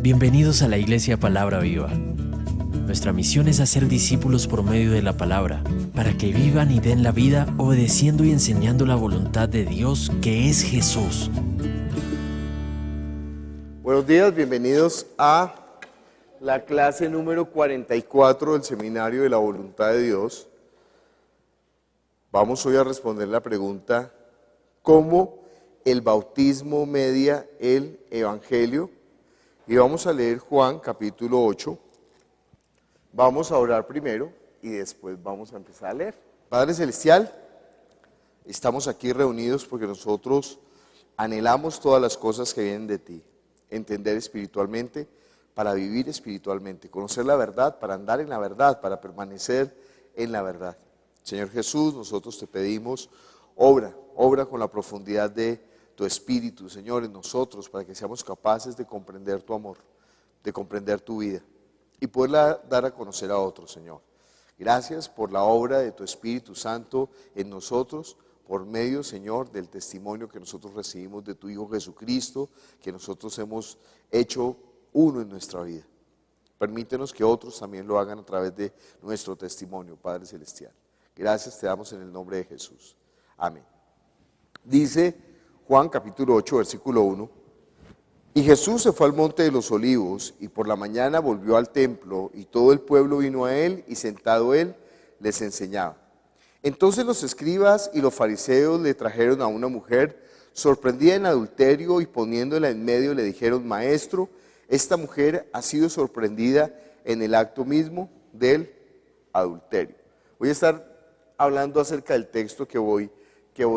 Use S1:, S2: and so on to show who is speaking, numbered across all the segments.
S1: Bienvenidos a la Iglesia Palabra Viva. Nuestra misión es hacer discípulos por medio de la palabra, para que vivan y den la vida obedeciendo y enseñando la voluntad de Dios, que es Jesús.
S2: Buenos días, bienvenidos a la clase número 44 del Seminario de la Voluntad de Dios. Vamos hoy a responder la pregunta: ¿cómo el bautismo media el Evangelio? Y vamos a leer Juan capítulo 8. Vamos a orar primero y después vamos a empezar a leer. Padre Celestial, estamos aquí reunidos porque nosotros anhelamos todas las cosas que vienen de ti. Entender espiritualmente para vivir espiritualmente, conocer la verdad para andar en la verdad, para permanecer en la verdad. Señor Jesús, nosotros te pedimos, obra con la profundidad de tu Espíritu, Señor, en nosotros, para que seamos capaces de comprender tu amor, de comprender tu vida y poderla dar a conocer a otros, Señor. Gracias por la obra de tu Espíritu Santo en nosotros, por medio, Señor, del testimonio que nosotros recibimos de tu Hijo Jesucristo, que nosotros hemos hecho uno en nuestra vida. Permítenos que otros también lo hagan a través de nuestro testimonio, Padre Celestial. Gracias te damos en el nombre de Jesús. Amén. Dice Juan capítulo 8, versículo 1. Y Jesús se fue al monte de los olivos, y por la mañana volvió al templo, y todo el pueblo vino a él, y sentado él, les enseñaba. Entonces los escribas y los fariseos le trajeron a una mujer sorprendida en adulterio, y poniéndola en medio le dijeron: Maestro, esta mujer ha sido sorprendida en el acto mismo del adulterio. Voy a estar hablando acerca del texto que voy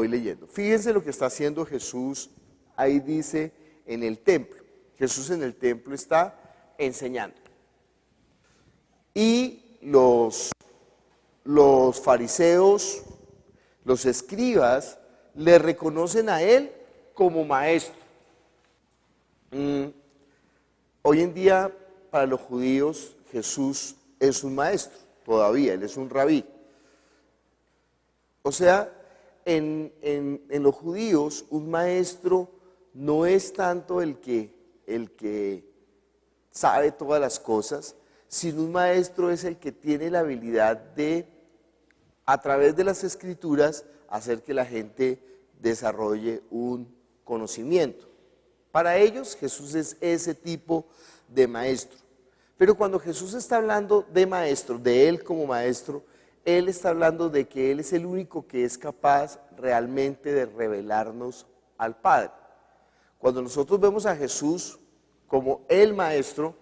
S2: leyendo. Fíjense lo que está haciendo Jesús, ahí dice, en el templo. Jesús en el templo está enseñando. Y los fariseos, los escribas, le reconocen a él como maestro. Hoy en día, para los judíos, Jesús es un maestro, todavía, él es un rabí. O sea, en los judíos, un maestro no es tanto el que sabe todas las cosas, sino un maestro es el que tiene la habilidad de, a través de las escrituras, hacer que la gente desarrolle un conocimiento. Para ellos, Jesús es ese tipo de maestro. Pero cuando Jesús está hablando de maestro, de él como maestro, él está hablando de que él es el único que es capaz realmente de revelarnos al Padre. Cuando nosotros vemos a Jesús como el maestro,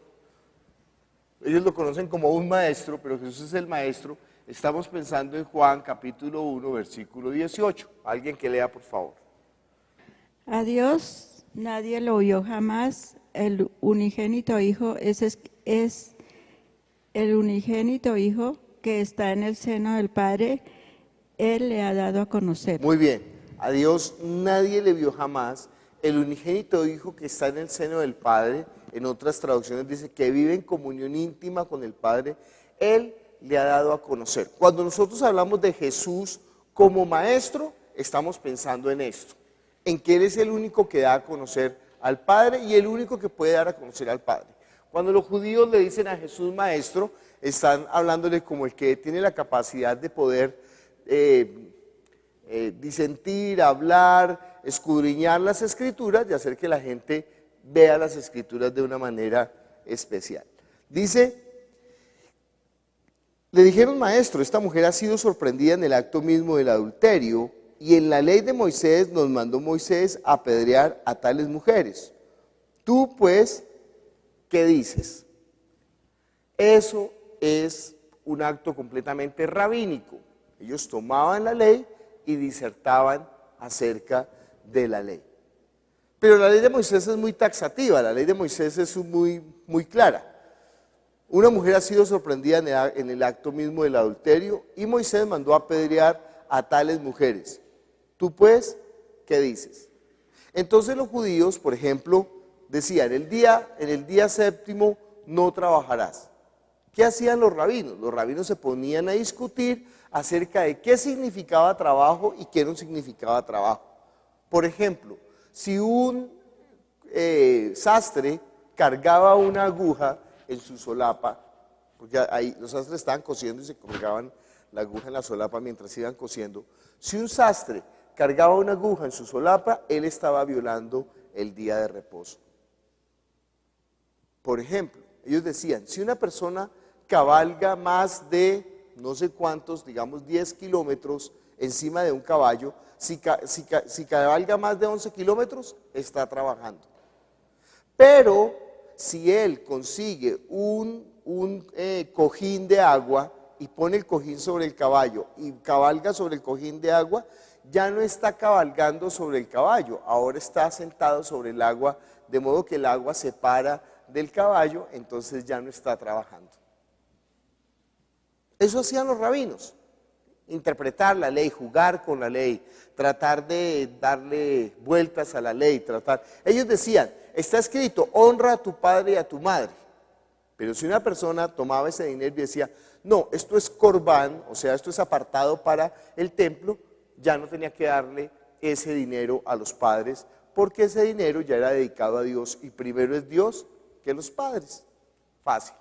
S2: ellos lo conocen como un maestro, pero Jesús es el maestro. Estamos pensando en Juan capítulo 1, versículo 18. Alguien que lea, por favor.
S3: A Dios nadie lo vio jamás, el unigénito Hijo es el unigénito Hijo que está en el seno del Padre, Él le ha dado a conocer.
S2: Muy bien, a Dios nadie le vio jamás, el unigénito Hijo que está en el seno del Padre, en otras traducciones dice que vive en comunión íntima con el Padre, Él le ha dado a conocer. Cuando nosotros hablamos de Jesús como maestro, estamos pensando en esto, en que Él es el único que da a conocer al Padre y el único que puede dar a conocer al Padre. Cuando los judíos le dicen a Jesús maestro, están hablándole como el que tiene la capacidad de poder disentir, hablar, escudriñar las escrituras y hacer que la gente vea las escrituras de una manera especial. Dice, le dijeron: Maestro, esta mujer ha sido sorprendida en el acto mismo del adulterio, y en la ley de Moisés nos mandó Moisés a apedrear a tales mujeres. Tú pues, ¿qué dices? Eso es un acto completamente rabínico. Ellos tomaban la ley y disertaban acerca de la ley. Pero la ley de Moisés es muy taxativa, la ley de Moisés es muy clara. Una mujer ha sido sorprendida en el acto mismo del adulterio y Moisés mandó a apedrear a tales mujeres. Tú pues, ¿qué dices? Entonces los judíos, por ejemplo, decían: en el día séptimo no trabajarás. ¿Qué hacían los rabinos? Los rabinos se ponían a discutir acerca de qué significaba trabajo y qué no significaba trabajo. Por ejemplo, si un sastre cargaba una aguja en su solapa, porque ahí los sastres estaban cosiendo y se colgaban la aguja en la solapa mientras iban cosiendo. Si un sastre cargaba una aguja en su solapa, él estaba violando el día de reposo. Por ejemplo, ellos decían, si una persona cabalga más de no sé cuántos, digamos 10 kilómetros encima de un caballo, si cabalga más de 11 kilómetros, está trabajando. Pero si él consigue un cojín de agua y pone el cojín sobre el caballo y cabalga sobre el cojín de agua, ya no está cabalgando sobre el caballo, ahora está sentado sobre el agua, de modo que el agua se para del caballo, entonces ya no está trabajando. Eso hacían los rabinos, interpretar la ley, jugar con la ley, tratar de darle vueltas a la ley, Ellos decían, está escrito, honra a tu padre y a tu madre. Pero si una persona tomaba ese dinero y decía, no, esto es corbán, o sea, esto es apartado para el templo, ya no tenía que darle ese dinero a los padres, porque ese dinero ya era dedicado a Dios, y primero es Dios que los padres. Fácil.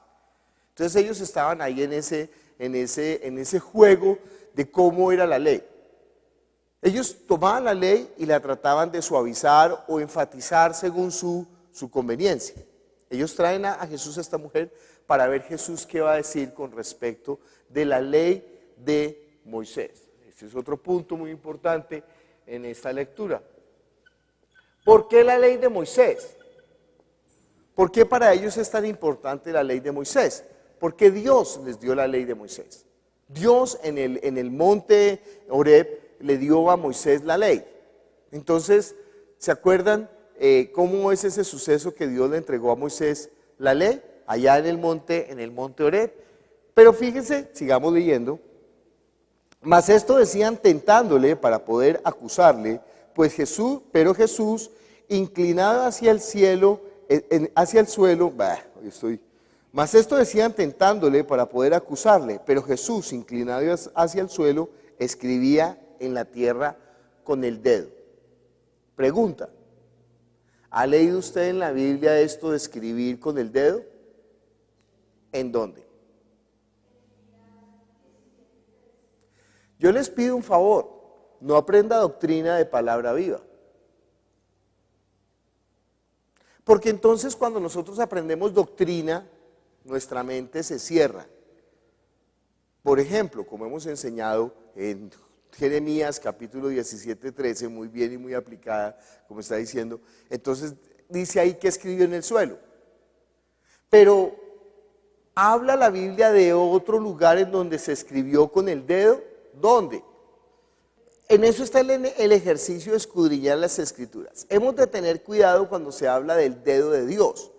S2: Entonces ellos estaban ahí en ese juego de cómo era la ley. Ellos tomaban la ley y la trataban de suavizar o enfatizar según su conveniencia. Ellos traen a Jesús, a esta mujer, para ver Jesús qué va a decir con respecto de la ley de Moisés. Este es otro punto muy importante en esta lectura. ¿Por qué la ley de Moisés? ¿Por qué para ellos es tan importante la ley de Moisés? Porque Dios les dio la ley de Moisés. Dios en el monte Horeb le dio a Moisés la ley. Entonces, ¿se acuerdan cómo es ese suceso que Dios le entregó a Moisés la ley? Allá en el monte Horeb. Pero fíjense, sigamos leyendo. Mas esto decían tentándole para poder acusarle, pero Jesús, inclinado hacia el suelo, mas esto decían tentándole para poder acusarle, pero Jesús, inclinado hacia el suelo, escribía en la tierra con el dedo. Pregunta, ¿ha leído usted en la Biblia esto de escribir con el dedo? ¿En dónde? Yo les pido un favor, no aprenda doctrina de palabra viva. Porque entonces cuando nosotros aprendemos doctrina, nuestra mente se cierra. Por ejemplo, como hemos enseñado en Jeremías capítulo 17, 13, muy bien y muy aplicada, como está diciendo, entonces dice ahí que escribió en el suelo. Pero habla la Biblia de otro lugar en donde se escribió con el dedo. ¿Dónde? En eso está el ejercicio de escudriñar las Escrituras. Hemos de tener cuidado cuando se habla del dedo de Dios,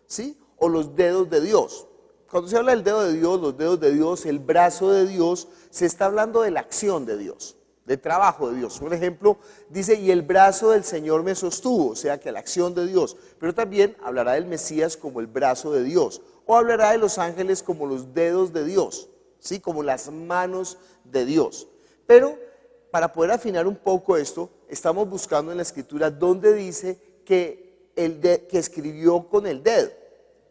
S2: ¿sí? O los dedos de Dios. Cuando se habla del dedo de Dios, los dedos de Dios, el brazo de Dios, se está hablando de la acción de Dios, del trabajo de Dios. Por ejemplo, dice, y el brazo del Señor me sostuvo, o sea que la acción de Dios. Pero también hablará del Mesías como el brazo de Dios, o hablará de los ángeles como los dedos de Dios, ¿sí? Como las manos de Dios. Pero para poder afinar un poco esto, estamos buscando en la Escritura dónde dice que escribió con el dedo.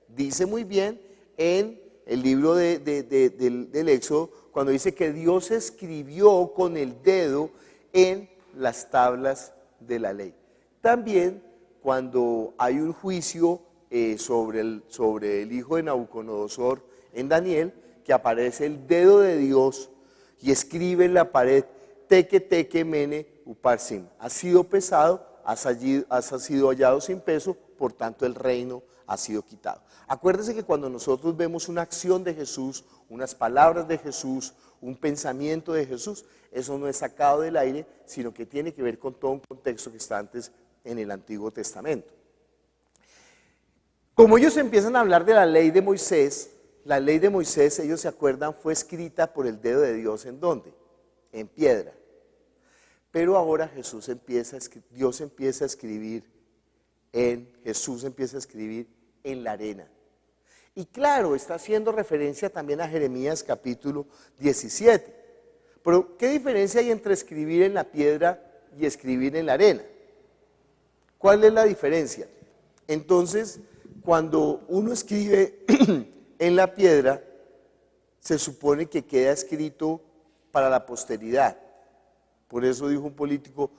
S2: Dice muy bien en el libro del Éxodo, cuando dice que Dios escribió con el dedo en las tablas de la ley. También cuando hay un juicio sobre el hijo de Nabucodonosor en Daniel, que aparece el dedo de Dios y escribe en la pared, Teque, teque, mene, uparsim. Ha sido pesado, has sido hallado sin peso, por tanto el reino ha sido quitado. Acuérdense que cuando nosotros vemos una acción de Jesús, unas palabras de Jesús, un pensamiento de Jesús, eso no es sacado del aire, sino que tiene que ver con todo un contexto que está antes en el Antiguo Testamento. Como ellos empiezan a hablar de la ley de Moisés, ellos se acuerdan, fue escrita por el dedo de Dios, ¿en dónde? En piedra. Pero ahora Jesús empieza a escribir en la arena. Y claro, está haciendo referencia también a Jeremías capítulo 17. Pero ¿qué diferencia hay entre escribir en la piedra y escribir en la arena? ¿Cuál es la diferencia? Entonces, cuando uno escribe en la piedra, se supone que queda escrito para la posteridad. Por eso dijo un político,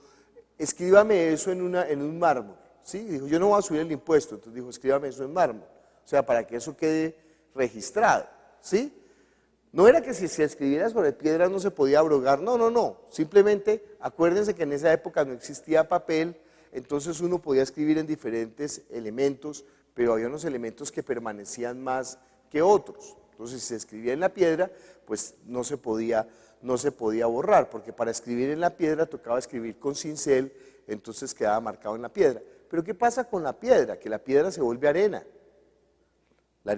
S2: escríbame eso en un mármol. ¿Sí? Dijo, yo no voy a subir el impuesto, entonces dijo, escríbame eso en mármol. O sea, para que eso quede registrado. ¿Sí? No era que si se escribiera sobre piedras no se podía abrogar, no. Simplemente acuérdense que en esa época no existía papel, entonces uno podía escribir en diferentes elementos, pero había unos elementos que permanecían más que otros. Entonces, si se escribía en la piedra, pues no se podía borrar, porque para escribir en la piedra tocaba escribir con cincel, entonces quedaba marcado en la piedra. Pero ¿qué pasa con la piedra? Que la piedra se vuelve arena. La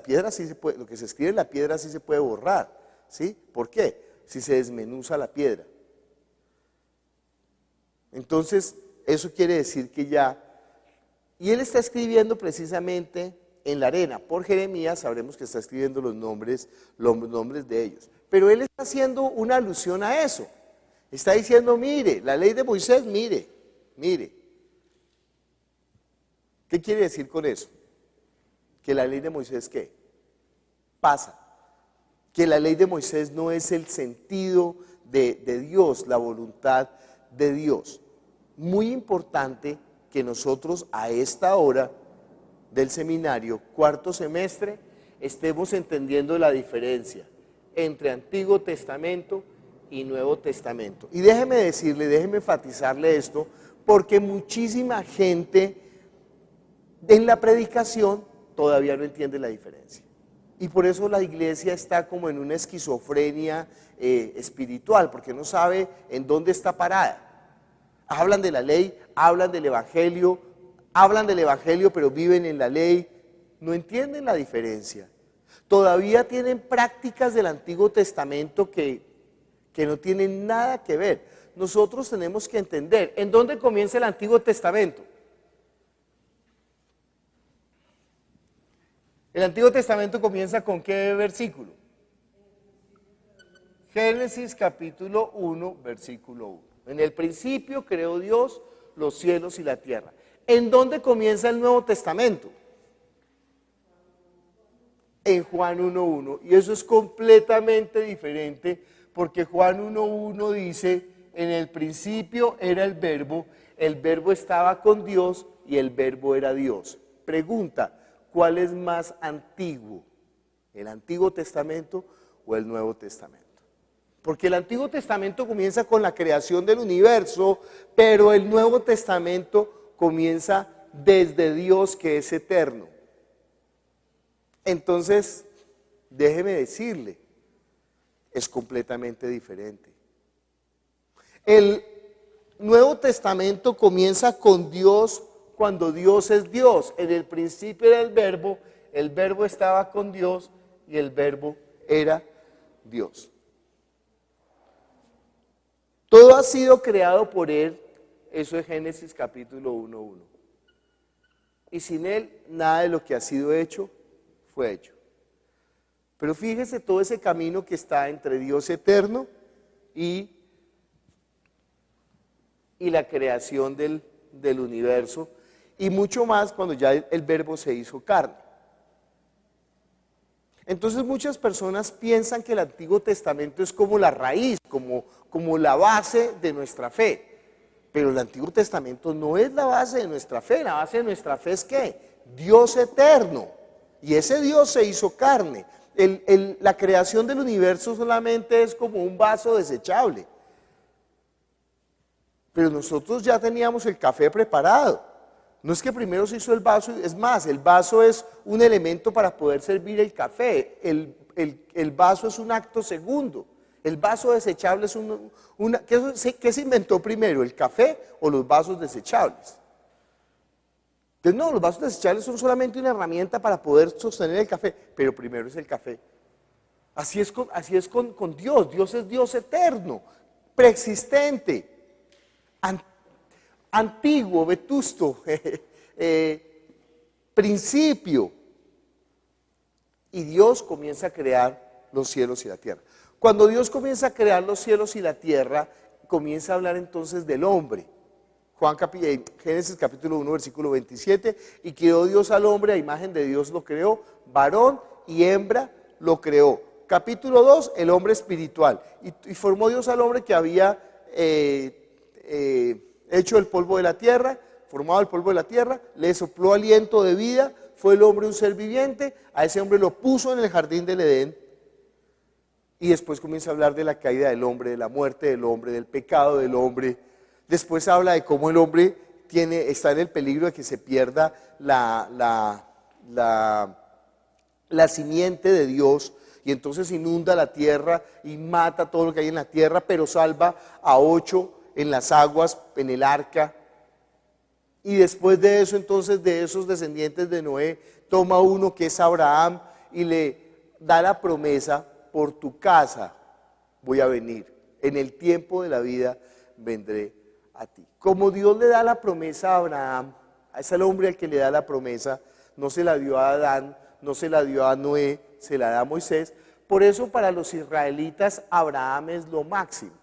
S2: piedra sí se puede, lo que se escribe en la piedra sí se puede borrar, ¿sí? ¿Por qué? Si se desmenuza la piedra. Entonces, eso quiere decir que ya, y él está escribiendo precisamente en la arena. Por Jeremías sabremos que está escribiendo los nombres de ellos. Pero él está haciendo una alusión a eso. Está diciendo, mire, la ley de Moisés, mire. ¿Qué quiere decir con eso? Que la ley de Moisés, ¿qué? Pasa. Que la ley de Moisés no es el sentido de Dios, la voluntad de Dios. Muy importante que nosotros a esta hora del seminario, cuarto semestre, estemos entendiendo la diferencia entre Antiguo Testamento y Nuevo Testamento. Y déjeme enfatizarle esto, porque muchísima gente en la predicación todavía no entiende la diferencia. Y por eso la iglesia está como en una esquizofrenia espiritual, porque no sabe en dónde está parada. Hablan de la ley, hablan del evangelio, pero viven en la ley, no entienden la diferencia. Todavía tienen prácticas del Antiguo Testamento que no tienen nada que ver. Nosotros tenemos que entender, ¿en dónde comienza el Antiguo Testamento? El Antiguo Testamento comienza ¿con qué versículo? Génesis capítulo 1, versículo 1. En el principio creó Dios los cielos y la tierra. ¿En dónde comienza el Nuevo Testamento? En Juan 1.1. Y eso es completamente diferente, porque Juan 1.1 dice, en el principio era el verbo estaba con Dios y el verbo era Dios. Pregunta, ¿cuál es más antiguo? ¿El Antiguo Testamento o el Nuevo Testamento? Porque el Antiguo Testamento comienza con la creación del universo, pero el Nuevo Testamento comienza desde Dios, que es eterno. Entonces, déjeme decirle, es completamente diferente. El Nuevo Testamento comienza con Dios cuando Dios es Dios. En el principio era el verbo estaba con Dios y el verbo era Dios. Todo ha sido creado por Él, eso es Génesis capítulo 1.1. Y sin Él, nada de lo que ha sido hecho, fue hecho. Pero fíjese todo ese camino que está entre Dios eterno y la creación del universo, y mucho más cuando ya el verbo se hizo carne. Entonces muchas personas piensan que el Antiguo Testamento es como la raíz, como la base de nuestra fe. Pero el Antiguo Testamento no es la base de nuestra fe. La base de nuestra fe es ¿qué? Dios eterno. Y ese Dios se hizo carne. La creación del universo solamente es como un vaso desechable. Pero nosotros ya teníamos el café preparado. No es que primero se hizo el vaso, es más, el vaso es un elemento para poder servir el café. El vaso es un acto segundo. El vaso desechable es ¿qué se inventó primero, el café o los vasos desechables? Entonces no, los vasos desechables son solamente una herramienta para poder sostener el café, pero primero es el café. Así es con Dios. Dios es Dios eterno, preexistente, antiguo, vetusto, principio. Y Dios comienza a crear los cielos y la tierra. Cuando Dios comienza a crear los cielos y la tierra, comienza a hablar entonces del hombre. Génesis capítulo 1, versículo 27, y creó Dios al hombre, a imagen de Dios lo creó, varón y hembra lo creó. Capítulo 2, el hombre espiritual. Y formó Dios al hombre que había hecho el polvo de la tierra, formado el polvo de la tierra, le sopló aliento de vida, fue el hombre un ser viviente, a ese hombre lo puso en el jardín del Edén. Y después comienza a hablar de la caída del hombre, de la muerte del hombre, del pecado del hombre. Después habla de cómo el hombre está en el peligro de que se pierda la simiente de Dios, y entonces inunda la tierra y mata todo lo que hay en la tierra, pero salva a 8 en las aguas, en el arca. Y después de eso, entonces, de esos descendientes de Noé, toma uno que es Abraham y le da la promesa: por tu casa voy a venir, en el tiempo de la vida vendré a ti. Como Dios le da la promesa a Abraham, es el hombre al que le da la promesa, no se la dio a Adán, no se la dio a Noé, se la da a Moisés. Por eso para los israelitas Abraham es lo máximo.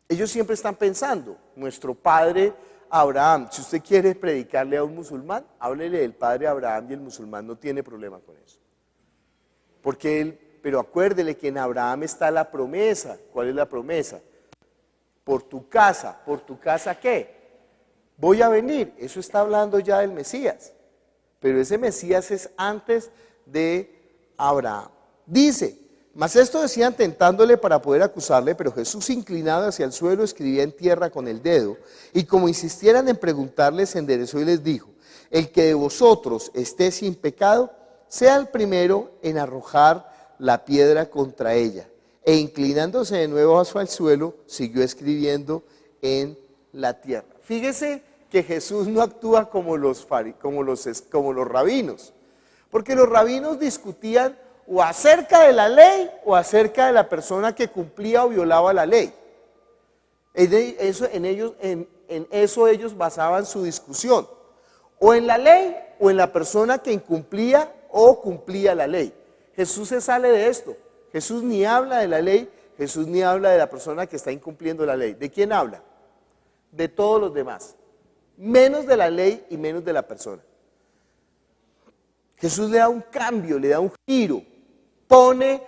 S2: Ellos siempre están pensando, nuestro padre Abraham. Si usted quiere predicarle a un musulmán, háblele del padre Abraham y el musulmán no tiene problema con eso. Pero acuérdele que en Abraham está la promesa. ¿Cuál es la promesa? Por tu casa ¿qué? Voy a venir. Eso está hablando ya del Mesías. Pero ese Mesías es antes de Abraham. Dice: mas esto decían tentándole para poder acusarle, pero Jesús, inclinado hacia el suelo, escribía en tierra con el dedo, y como insistieran en preguntarle, se enderezó y les dijo: el que de vosotros esté sin pecado, sea el primero en arrojar la piedra contra ella. E inclinándose de nuevo hacia el suelo, siguió escribiendo en la tierra. Fíjese que Jesús no actúa como los rabinos, porque los rabinos discutían o acerca de la ley o acerca de la persona que cumplía o violaba la ley. En eso ellos basaban su discusión, o en la ley o en la persona que incumplía o cumplía la ley. Jesús se sale de esto. Jesús ni habla de la ley, Jesús ni habla de la persona que está incumpliendo la ley. ¿De quién habla? De todos los demás, menos de la ley y menos de la persona. Jesús le da un cambio, le da un giro, pone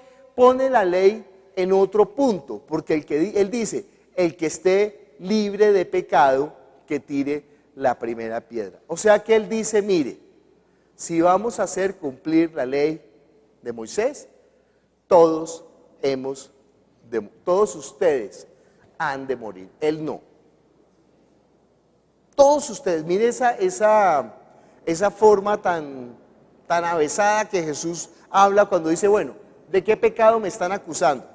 S2: la ley en otro punto, porque él dice: el que esté libre de pecado, que tire la primera piedra. O sea que él dice: mire, si vamos a hacer cumplir la ley de Moisés, todos ustedes han de morir. Él no. Todos ustedes, mire esa forma tan avesada que Jesús habla cuando dice: bueno, ¿de qué pecado me están acusando?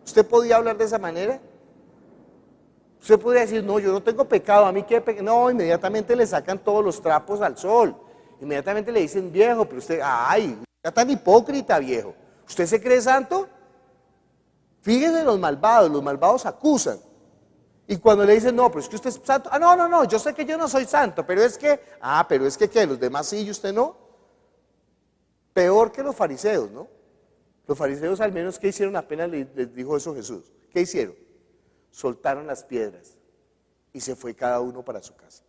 S2: ¿Usted podía hablar de esa manera? Usted podría decir: no, yo no tengo pecado, ¿a mí qué pecado? No, inmediatamente le sacan todos los trapos al sol. Inmediatamente le dicen: viejo, pero usted, ay, está tan hipócrita, viejo. ¿Usted se cree santo? Fíjese los malvados acusan. Y cuando le dicen: no, pero es que usted es santo. Ah, no, yo sé que yo no soy santo, pero es que, ¿qué? Los demás sí y usted no. Peor que los fariseos, ¿no? Los fariseos, al menos, ¿qué hicieron? Apenas les dijo eso Jesús. ¿Qué hicieron? Soltaron las piedras y se fue cada uno para su casa.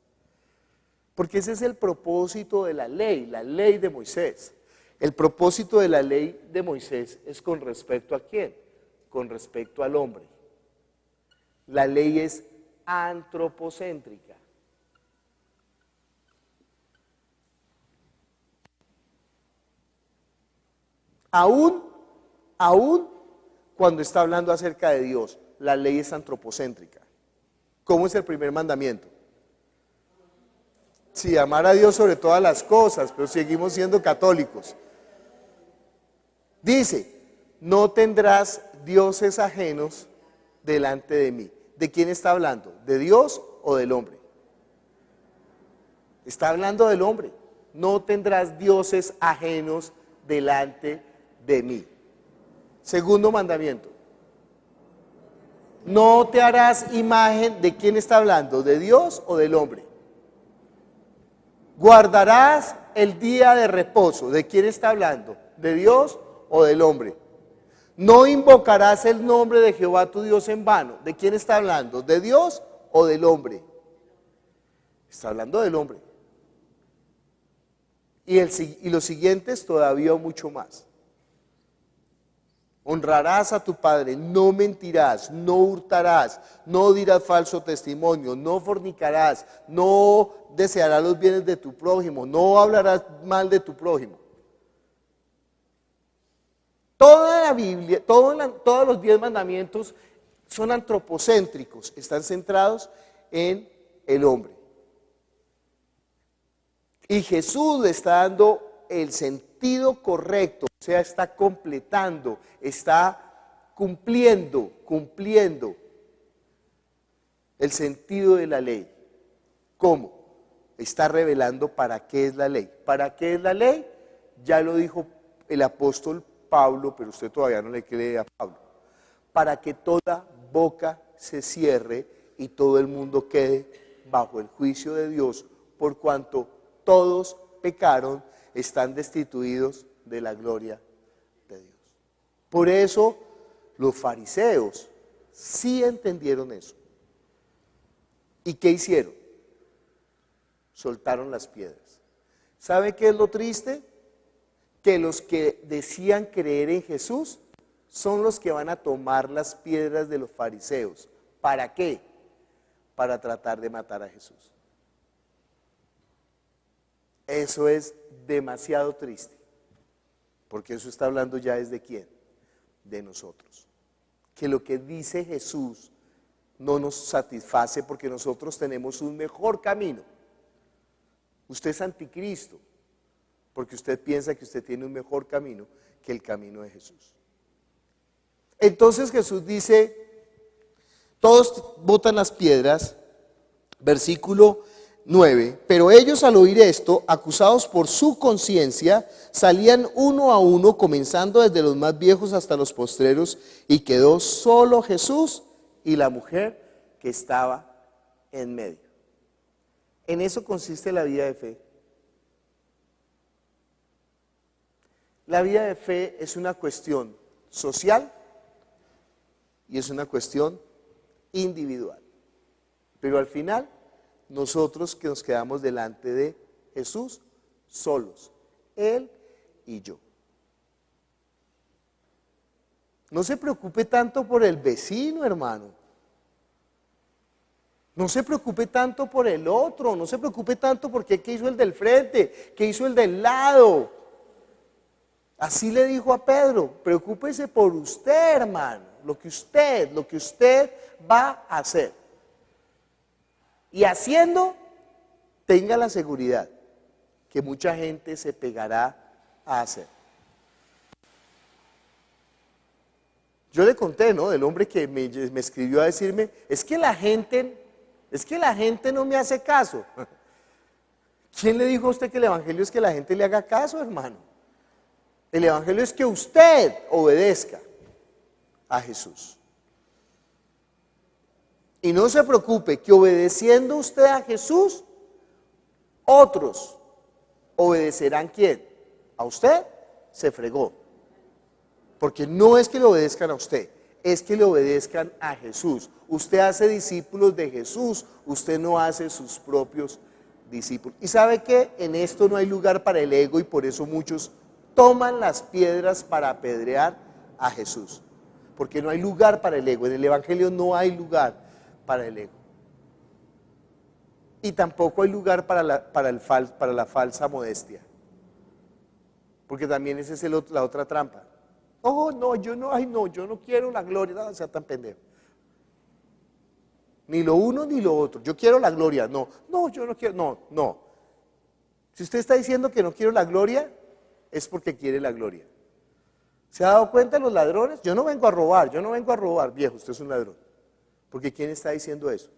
S2: Porque ese es el propósito de la ley de Moisés. El propósito de la ley de Moisés es con respecto a quién, con respecto al hombre. La ley es antropocéntrica. Aún cuando está hablando acerca de Dios, la ley es antropocéntrica. ¿Cómo es el primer mandamiento? Sí, amar a Dios sobre todas las cosas, pero seguimos siendo católicos. Dice: no tendrás dioses ajenos delante de mí. ¿De quién está hablando? ¿De Dios o del hombre? Está hablando del hombre. No tendrás dioses ajenos delante de mí. Segundo mandamiento: no te harás imagen. ¿De quién está hablando? ¿De Dios o del hombre? Guardarás el día de reposo. ¿De quién está hablando? ¿De Dios o del hombre? No invocarás el nombre de Jehová tu Dios en vano. ¿De quién está hablando? ¿De Dios o del hombre? Está hablando del hombre. Y los siguientes todavía mucho más. Honrarás a tu padre, no mentirás, no hurtarás, no dirás falso testimonio, no fornicarás, no desearás los bienes de tu prójimo, no hablarás mal de tu prójimo. Toda la Biblia, todos los 10 mandamientos son antropocéntricos, están centrados en el hombre. Y Jesús le está dando el sentido correcto, o sea, está completando, está cumpliendo el sentido de la ley. ¿Cómo? Está revelando para qué es la ley. ¿Para qué es la ley? Ya lo dijo el apóstol Pablo, pero usted todavía no le cree a Pablo. Para que toda boca se cierre y todo el mundo quede bajo el juicio de Dios, por cuanto todos pecaron, están destituidos de la gloria de Dios. Por eso los fariseos sí entendieron eso. ¿Y qué hicieron? Soltaron las piedras. ¿Sabe qué es lo triste? Que los que decían creer en Jesús son los que van a tomar las piedras de los fariseos. ¿Para qué? Para tratar de matar a Jesús. Eso es demasiado triste, porque eso está hablando ya desde quién, de nosotros. Que lo que dice Jesús no nos satisface porque nosotros tenemos un mejor camino. Usted es anticristo, porque usted piensa que usted tiene un mejor camino que el camino de Jesús. Entonces Jesús dice, todos botan las piedras, versículo 9, pero ellos al oír esto, acusados por su conciencia, salían uno a uno, comenzando desde los más viejos hasta los postreros, y quedó solo Jesús y la mujer que estaba en medio. En eso consiste la vida de fe. La vida de fe es una cuestión social y es una cuestión individual. Pero al final, nosotros que nos quedamos delante de Jesús solos, Él y yo. No se preocupe tanto por el vecino, hermano. No se preocupe tanto por el otro, no se preocupe tanto por qué hizo el del frente, qué hizo el del lado. Así le dijo a Pedro, preocúpese por usted, hermano, lo que usted va a hacer. Y haciendo, tenga la seguridad que mucha gente se pegará a hacer. Yo le conté, ¿no?, del hombre que me escribió a decirme, es que la gente no me hace caso. ¿Quién le dijo a usted que el evangelio es que la gente le haga caso, hermano? El evangelio es que usted obedezca a Jesús. Y no se preocupe que obedeciendo usted a Jesús, otros obedecerán ¿quién? A usted se fregó. Porque no es que le obedezcan a usted, es que le obedezcan a Jesús. Usted hace discípulos de Jesús, usted no hace sus propios discípulos. ¿Y sabe qué? En esto no hay lugar para el ego y por eso muchos toman las piedras para apedrear a Jesús. Porque no hay lugar para el ego, en el evangelio no hay lugar para el ego. Y tampoco hay lugar para la falsa modestia. Porque también esa es la otra trampa. Oh, no, yo no quiero la gloria, no sea tan pendejo. Ni lo uno ni lo otro. Yo quiero la gloria, no, yo no quiero, no. Si usted está diciendo que no quiero la gloria, es porque quiere la gloria. ¿Se ha dado cuenta los ladrones? Yo no vengo a robar, viejo, usted es un ladrón. Porque ¿quién está diciendo eso?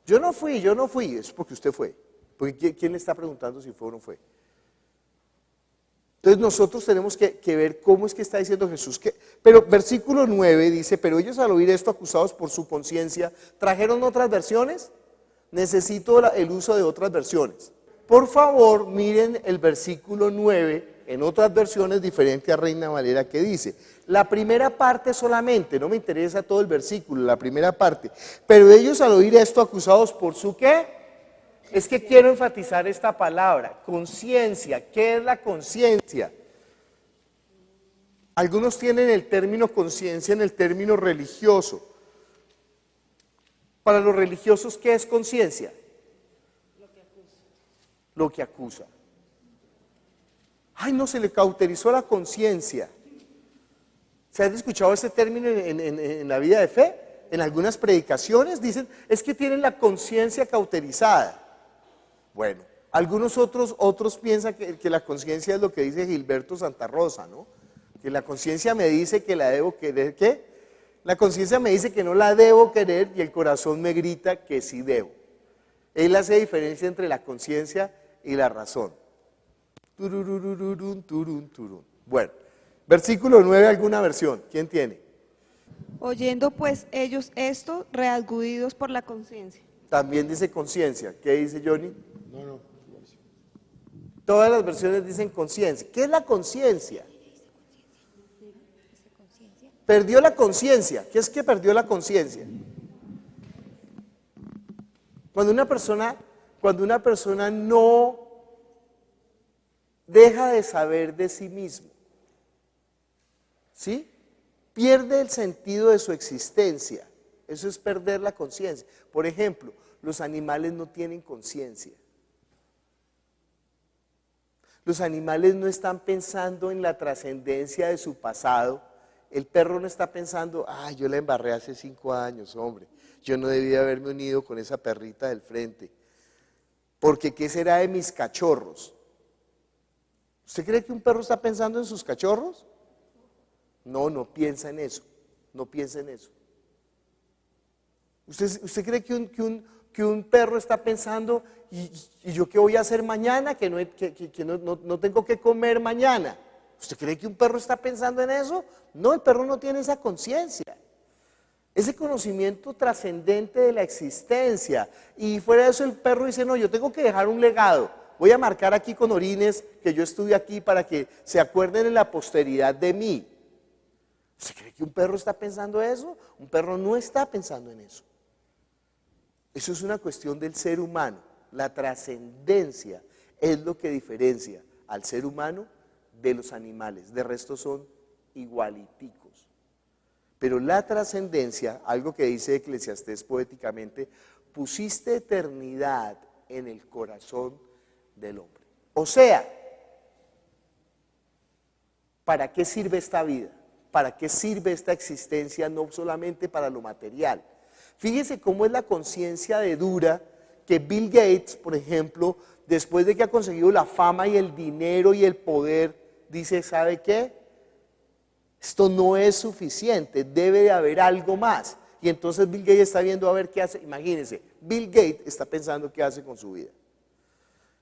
S2: Yo no fui, es porque usted fue. Porque ¿quién le está preguntando si fue o no fue? Entonces nosotros tenemos que ver cómo es que está diciendo Jesús. Pero versículo 9 dice, pero ellos al oír esto acusados por su conciencia, ¿trajeron otras versiones? Necesito el uso de otras versiones. Por favor, miren el versículo 9 En otras versiones diferente a Reina Valera que dice, la primera parte solamente, no me interesa todo el versículo, la primera parte. Pero ellos al oír esto acusados por su ¿qué? Es que quiero enfatizar esta palabra, conciencia. ¿Qué es la conciencia? Algunos tienen el término conciencia en el término religioso. Para los religiosos, ¿qué es conciencia? Lo que acusa. Ay, no, se le cauterizó la conciencia. ¿Se han escuchado ese término en la vida de fe? En algunas predicaciones dicen, es que tienen la conciencia cauterizada. Bueno, algunos otros piensan que la conciencia es lo que dice Gilberto Santa Rosa, ¿no? Que la conciencia me dice que la debo querer, ¿qué? La conciencia me dice que no la debo querer y el corazón me grita que sí debo. Él hace diferencia entre la conciencia y la razón. Tururururun, turun, turun. Bueno, versículo 9, alguna versión. ¿Quién tiene?
S4: Oyendo pues ellos esto, redargüidos por la conciencia.
S2: También dice conciencia. ¿Qué dice Johnny? Todas las versiones dicen conciencia. ¿Qué es la conciencia? Perdió la conciencia. ¿Qué es que perdió la conciencia? Cuando una persona no deja de saber de sí mismo, ¿sí? Pierde el sentido de su existencia. Eso es perder la conciencia. Por ejemplo, los animales no tienen conciencia. Los animales no están pensando en la trascendencia de su pasado. El perro no está pensando, yo la embarré hace 5 años, hombre. Yo no debía haberme unido con esa perrita del frente. Porque ¿qué será de mis cachorros? ¿Usted cree que un perro está pensando en sus cachorros? No, no piensa en eso. No piensa en eso. ¿Usted cree que un perro está pensando, ¿y yo qué voy a hacer mañana? Que no tengo que comer mañana. ¿Usted cree que un perro está pensando en eso? No, el perro no tiene esa conciencia. Ese conocimiento trascendente de la existencia. Y fuera de eso el perro dice, no, yo tengo que dejar un legado. Voy a marcar aquí con orines que yo estuve aquí para que se acuerden en la posteridad de mí. ¿Usted cree que un perro está pensando eso? Un perro no está pensando en eso. Eso es una cuestión del ser humano. La trascendencia es lo que diferencia al ser humano de los animales. De resto son igualiticos. Pero la trascendencia, algo que dice Eclesiastés poéticamente, pusiste eternidad en el corazón del hombre. O sea, ¿para qué sirve esta vida? ¿Para qué sirve esta existencia? No solamente para lo material. Fíjese cómo es la conciencia de dura que Bill Gates, por ejemplo, después de que ha conseguido la fama y el dinero y el poder, dice, ¿sabe qué? Esto no es suficiente, debe de haber algo más. Y entonces Bill Gates está viendo a ver qué hace. Imagínense, Bill Gates está pensando qué hace con su vida.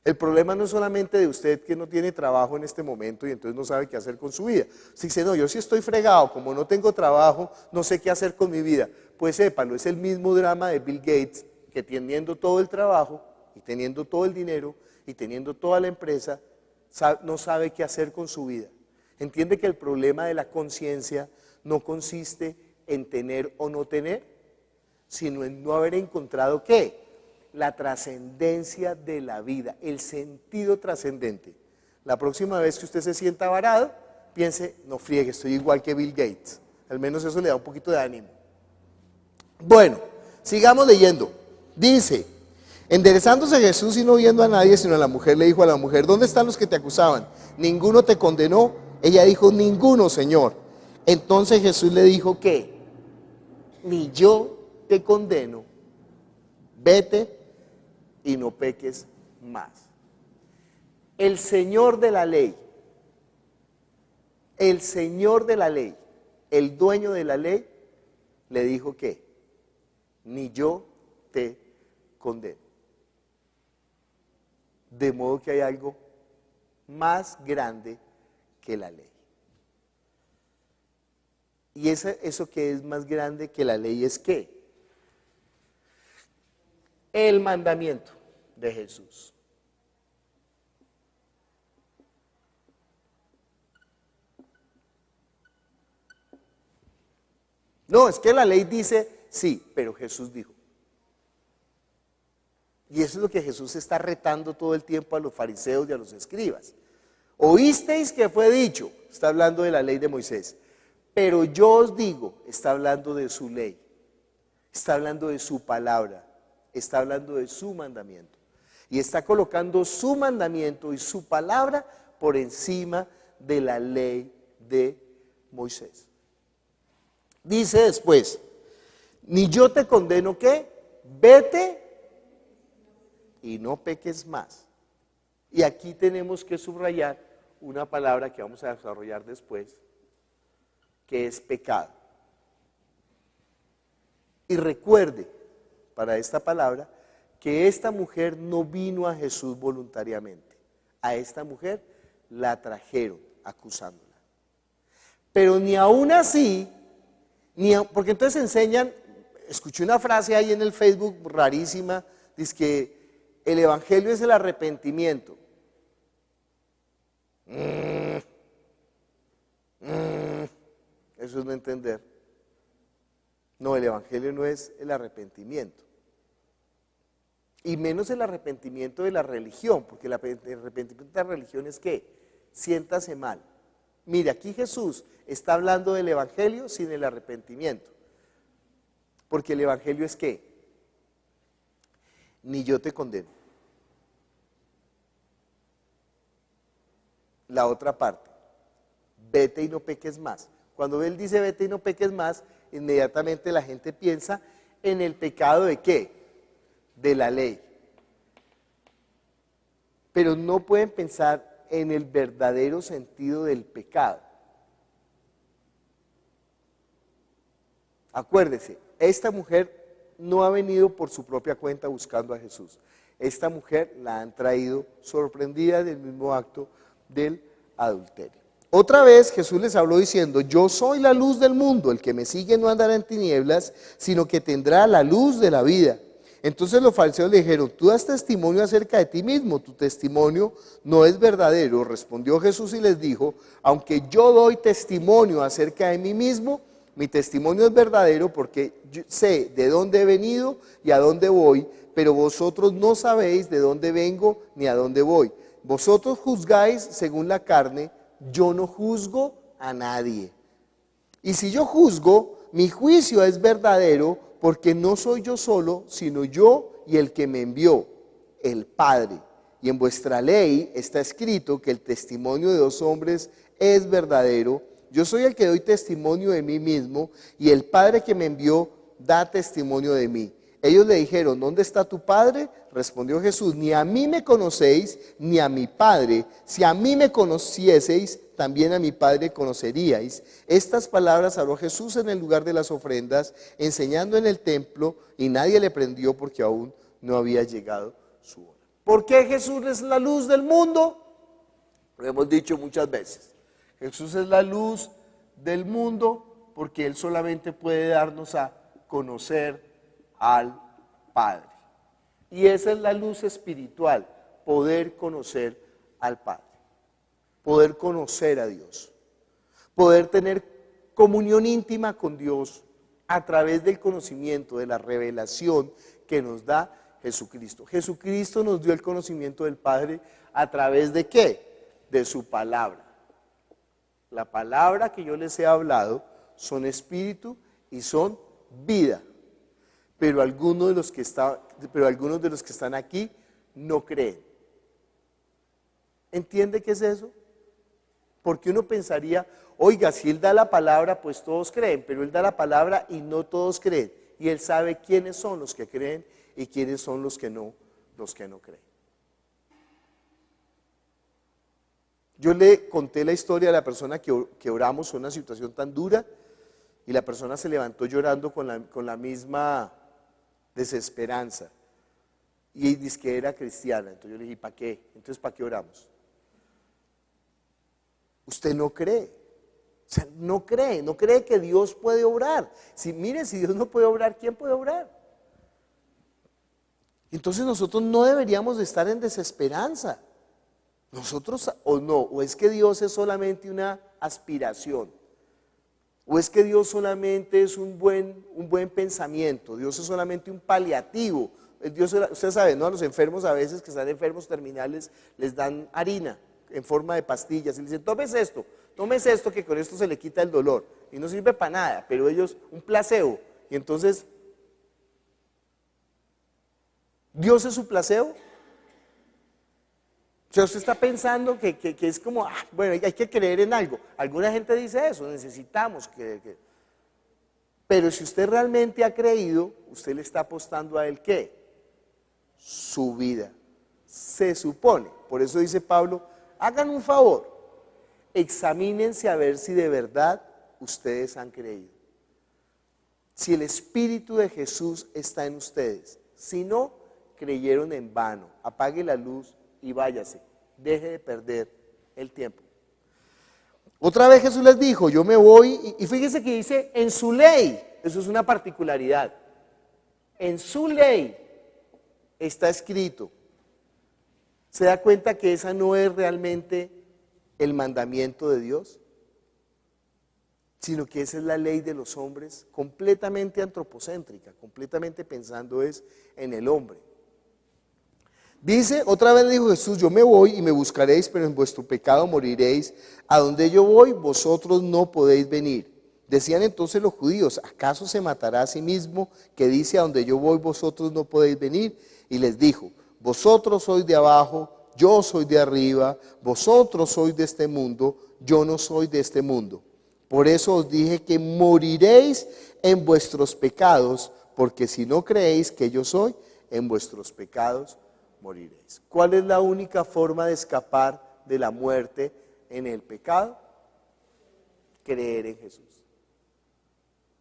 S2: El problema no es solamente de usted que no tiene trabajo en este momento y entonces no sabe qué hacer con su vida. Si dice, no, yo sí estoy fregado, como no tengo trabajo, no sé qué hacer con mi vida. Pues sépalo, es el mismo drama de Bill Gates, que teniendo todo el trabajo y teniendo todo el dinero y teniendo toda la empresa, no sabe qué hacer con su vida. Entiende que el problema de la conciencia no consiste en tener o no tener, sino en no haber encontrado ¿qué? La trascendencia de la vida, el sentido trascendente. La próxima vez que usted se sienta varado, piense, no friegue, estoy igual que Bill Gates. Al menos eso le da un poquito de ánimo. Bueno, sigamos leyendo. Dice, enderezándose Jesús y no viendo a nadie, sino a la mujer, le dijo a la mujer, ¿dónde están los que te acusaban? ¿Ninguno te condenó? Ella dijo, ninguno, Señor. Entonces Jesús le dijo, ¿qué? Ni yo te condeno. Vete y no peques más. El Señor de la ley, el dueño de la ley, le dijo que ni yo te condeno. De modo que hay algo más grande que la ley. Y eso que es más grande que la ley es ¿qué? El mandamiento de Jesús. No, es que la ley dice, sí, pero Jesús dijo. Y eso es lo que Jesús está retando todo el tiempo a los fariseos y a los escribas. Oísteis que fue dicho, está hablando de la ley de Moisés, pero yo os digo, está hablando de su ley, está hablando de su palabra, está hablando de su mandamiento. Y está colocando su mandamiento y su palabra por encima de la ley de Moisés. Dice después, ni yo te condeno, ¿qué? Vete y no peques más. Y aquí tenemos que subrayar una palabra que vamos a desarrollar después, que es pecado. Y recuerde, para esta palabra, que esta mujer no vino a Jesús voluntariamente. A esta mujer la trajeron acusándola. Pero ni aún así, porque entonces enseñan, escuché una frase ahí en el Facebook rarísima, dice que el evangelio es el arrepentimiento. Eso es no entender. No, el evangelio no es el arrepentimiento. Y menos el arrepentimiento de la religión, porque el arrepentimiento de la religión es ¿qué? Siéntase mal. Mire, aquí Jesús está hablando del evangelio sin el arrepentimiento. Porque el evangelio es ¿qué? Ni yo te condeno. La otra parte, vete y no peques más. Cuando él dice vete y no peques más, inmediatamente la gente piensa en el pecado de ¿qué? De la ley. Pero no pueden pensar en el verdadero sentido del pecado. Acuérdese, esta mujer no ha venido por su propia cuenta buscando a Jesús. Esta mujer la han traído sorprendida del mismo acto del adulterio. Otra vez Jesús les habló diciendo, yo soy la luz del mundo, el que me sigue no andará en tinieblas, sino que tendrá la luz de la vida. Entonces los fariseos le dijeron, tú das testimonio acerca de ti mismo, tu testimonio no es verdadero. Respondió Jesús y les dijo, aunque yo doy testimonio acerca de mí mismo, mi testimonio es verdadero porque yo sé de dónde he venido y a dónde voy, pero vosotros no sabéis de dónde vengo ni a dónde voy. Vosotros juzgáis según la carne, yo no juzgo a nadie. Y si yo juzgo, mi juicio es verdadero, porque no soy yo solo, sino yo y el que me envió, el Padre. Y en vuestra ley está escrito que el testimonio de dos hombres es verdadero. Yo soy el que doy testimonio de mí mismo, y el Padre que me envió da testimonio de mí. Ellos le dijeron, ¿dónde está tu Padre? Respondió Jesús, ni a mí me conocéis, ni a mi Padre. Si a mí me conocieseis, también a mi Padre conoceríais. Estas palabras habló Jesús en el lugar de las ofrendas, enseñando en el templo, y nadie le prendió porque aún no había llegado su hora. ¿Por qué Jesús es la luz del mundo? Lo hemos dicho muchas veces. Jesús es la luz del mundo porque Él solamente puede darnos a conocer al Padre. Y esa es la luz espiritual, poder conocer al Padre, poder conocer a Dios, poder tener comunión íntima con Dios a través del conocimiento, de la revelación que nos da Jesucristo. Jesucristo nos dio el conocimiento del Padre a través de ¿qué? De su palabra. La palabra que yo les he hablado son espíritu y son vida. Pero algunos de los que están aquí no creen. ¿Entiende qué es eso? Porque uno pensaría, oiga, si Él da la palabra, pues todos creen, pero Él da la palabra y no todos creen. Y Él sabe quiénes son los que creen y quiénes son los que no creen. Yo le conté la historia a la persona que oramos en una situación tan dura, y la persona se levantó llorando con la misma desesperanza, y dice que era cristiana. Entonces yo le dije, ¿para qué? Entonces, ¿para qué oramos? Usted no cree, o sea, no cree que Dios puede obrar. Mire, si Dios no puede obrar, ¿quién puede obrar? Entonces nosotros no deberíamos de estar en desesperanza. Nosotros, o no, o es que Dios es solamente una aspiración, ¿O es que Dios solamente es un buen pensamiento? Dios es solamente un paliativo. Dios, usted sabe, ¿no? A los enfermos a veces que están enfermos terminales les dan harina en forma de pastillas y les dicen, tómese esto que con esto se le quita el dolor. Y no sirve para nada, pero ellos, un placebo. Y entonces, ¿Dios es su placebo? O sea, usted está pensando que es como, bueno, hay que creer en algo. Alguna gente dice eso, necesitamos creer. Pero si usted realmente ha creído, usted le está apostando a él, ¿qué? Su vida. Se supone. Por eso dice Pablo, hagan un favor, examínense a ver si de verdad ustedes han creído. Si el Espíritu de Jesús está en ustedes. Si no, creyeron en vano. Apague la luz y váyase, deje de perder el tiempo. Otra vez Jesús les dijo, yo me voy, y fíjense que dice, en su ley, eso es una particularidad, en su ley está escrito. ¿Se da cuenta que esa no es realmente el mandamiento de Dios? Sino que esa es la ley de los hombres, completamente antropocéntrica, completamente pensando es en el hombre. Dice, otra vez le dijo Jesús, yo me voy y me buscaréis, pero en vuestro pecado moriréis. A donde yo voy, vosotros no podéis venir. Decían entonces los judíos, ¿acaso se matará a sí mismo que dice, a donde yo voy, vosotros no podéis venir? Y les dijo, vosotros sois de abajo, yo soy de arriba, vosotros sois de este mundo, yo no soy de este mundo. Por eso os dije que moriréis en vuestros pecados, porque si no creéis que yo soy, en vuestros pecados moriréis. ¿Cuál es la única forma de escapar de la muerte en el pecado? Creer en Jesús.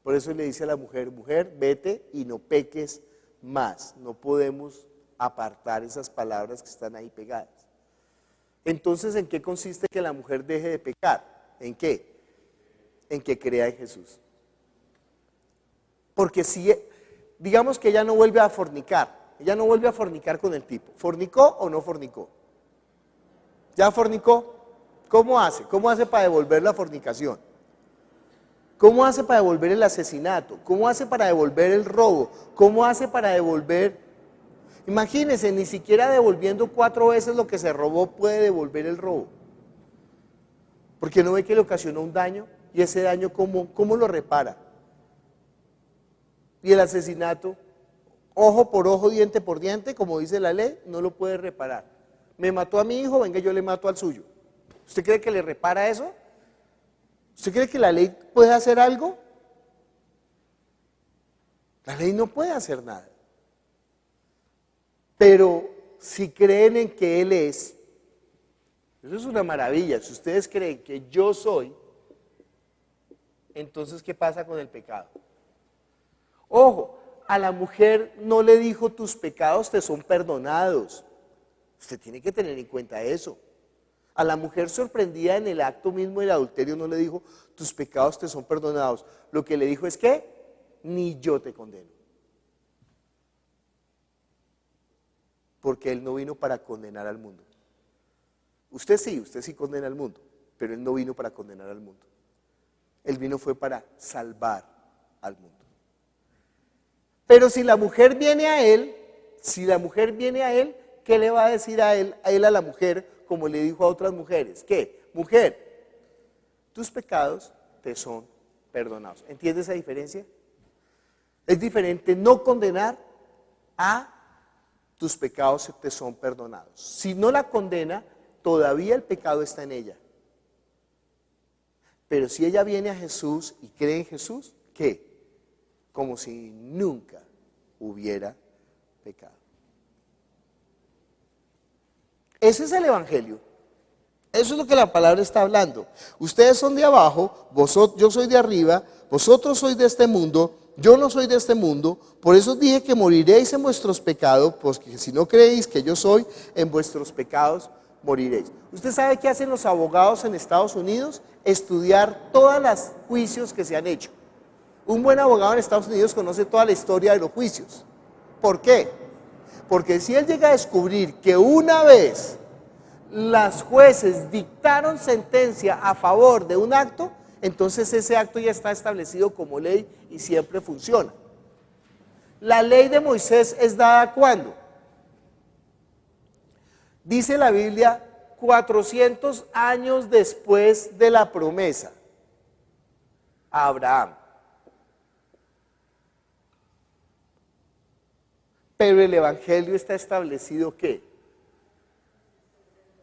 S2: Por eso le dice a la mujer, mujer, vete y no peques más. No podemos apartar esas palabras que están ahí pegadas. Entonces, ¿en qué consiste que la mujer deje de pecar? ¿En qué? En que crea en Jesús. Porque si, digamos que ella no vuelve a fornicar, ella no vuelve a fornicar con el tipo. ¿Fornicó o no fornicó? ¿Ya fornicó? ¿Cómo hace? ¿Cómo hace para devolver la fornicación? ¿Cómo hace para devolver el asesinato? ¿Cómo hace para devolver el robo? ¿Cómo hace para devolver? Imagínense, ni siquiera devolviendo 4 veces lo que se robó puede devolver el robo. Porque no ve que le ocasionó un daño, y ese daño ¿cómo lo repara? Y el asesinato, ojo por ojo, diente por diente, como dice la ley, no lo puede reparar. Me mató a mi hijo, venga, yo le mato al suyo. ¿Usted cree que le repara eso? ¿Usted cree que la ley puede hacer algo? La ley no puede hacer nada. Pero si creen en que Él es, eso es una maravilla. Si ustedes creen que yo soy, entonces ¿qué pasa con el pecado? Ojo, a la mujer no le dijo tus pecados te son perdonados. Usted tiene que tener en cuenta eso. A la mujer sorprendida en el acto mismo del adulterio no le dijo tus pecados te son perdonados. Lo que le dijo es que ni yo te condeno. Porque Él no vino para condenar al mundo. Usted sí condena al mundo, pero Él no vino para condenar al mundo. Él vino fue para salvar al mundo. Pero si la mujer viene a Él, ¿qué le va a decir a él a la mujer, como le dijo a otras mujeres? ¿Qué? Mujer, tus pecados te son perdonados. ¿Entiendes esa diferencia? Es diferente no condenar a tus pecados te son perdonados. Si no la condena, todavía el pecado está en ella. Pero si ella viene a Jesús y cree en Jesús, ¿qué? Como si nunca hubiera pecado. Ese es el Evangelio. Eso es lo que la palabra está hablando. Ustedes son de abajo, yo soy de arriba, vosotros sois de este mundo, yo no soy de este mundo. Por eso dije que moriréis en vuestros pecados, porque si no creéis que yo soy, en vuestros pecados moriréis. ¿Usted sabe qué hacen los abogados en Estados Unidos? Estudiar todos los juicios que se han hecho. Un buen abogado en Estados Unidos conoce toda la historia de los juicios. ¿Por qué? Porque si él llega a descubrir que una vez las jueces dictaron sentencia a favor de un acto, entonces ese acto ya está establecido como ley y siempre funciona. La ley de Moisés es dada ¿cuándo? Dice la Biblia, 400 años después de la promesa a Abraham. Pero el Evangelio está establecido ¿qué?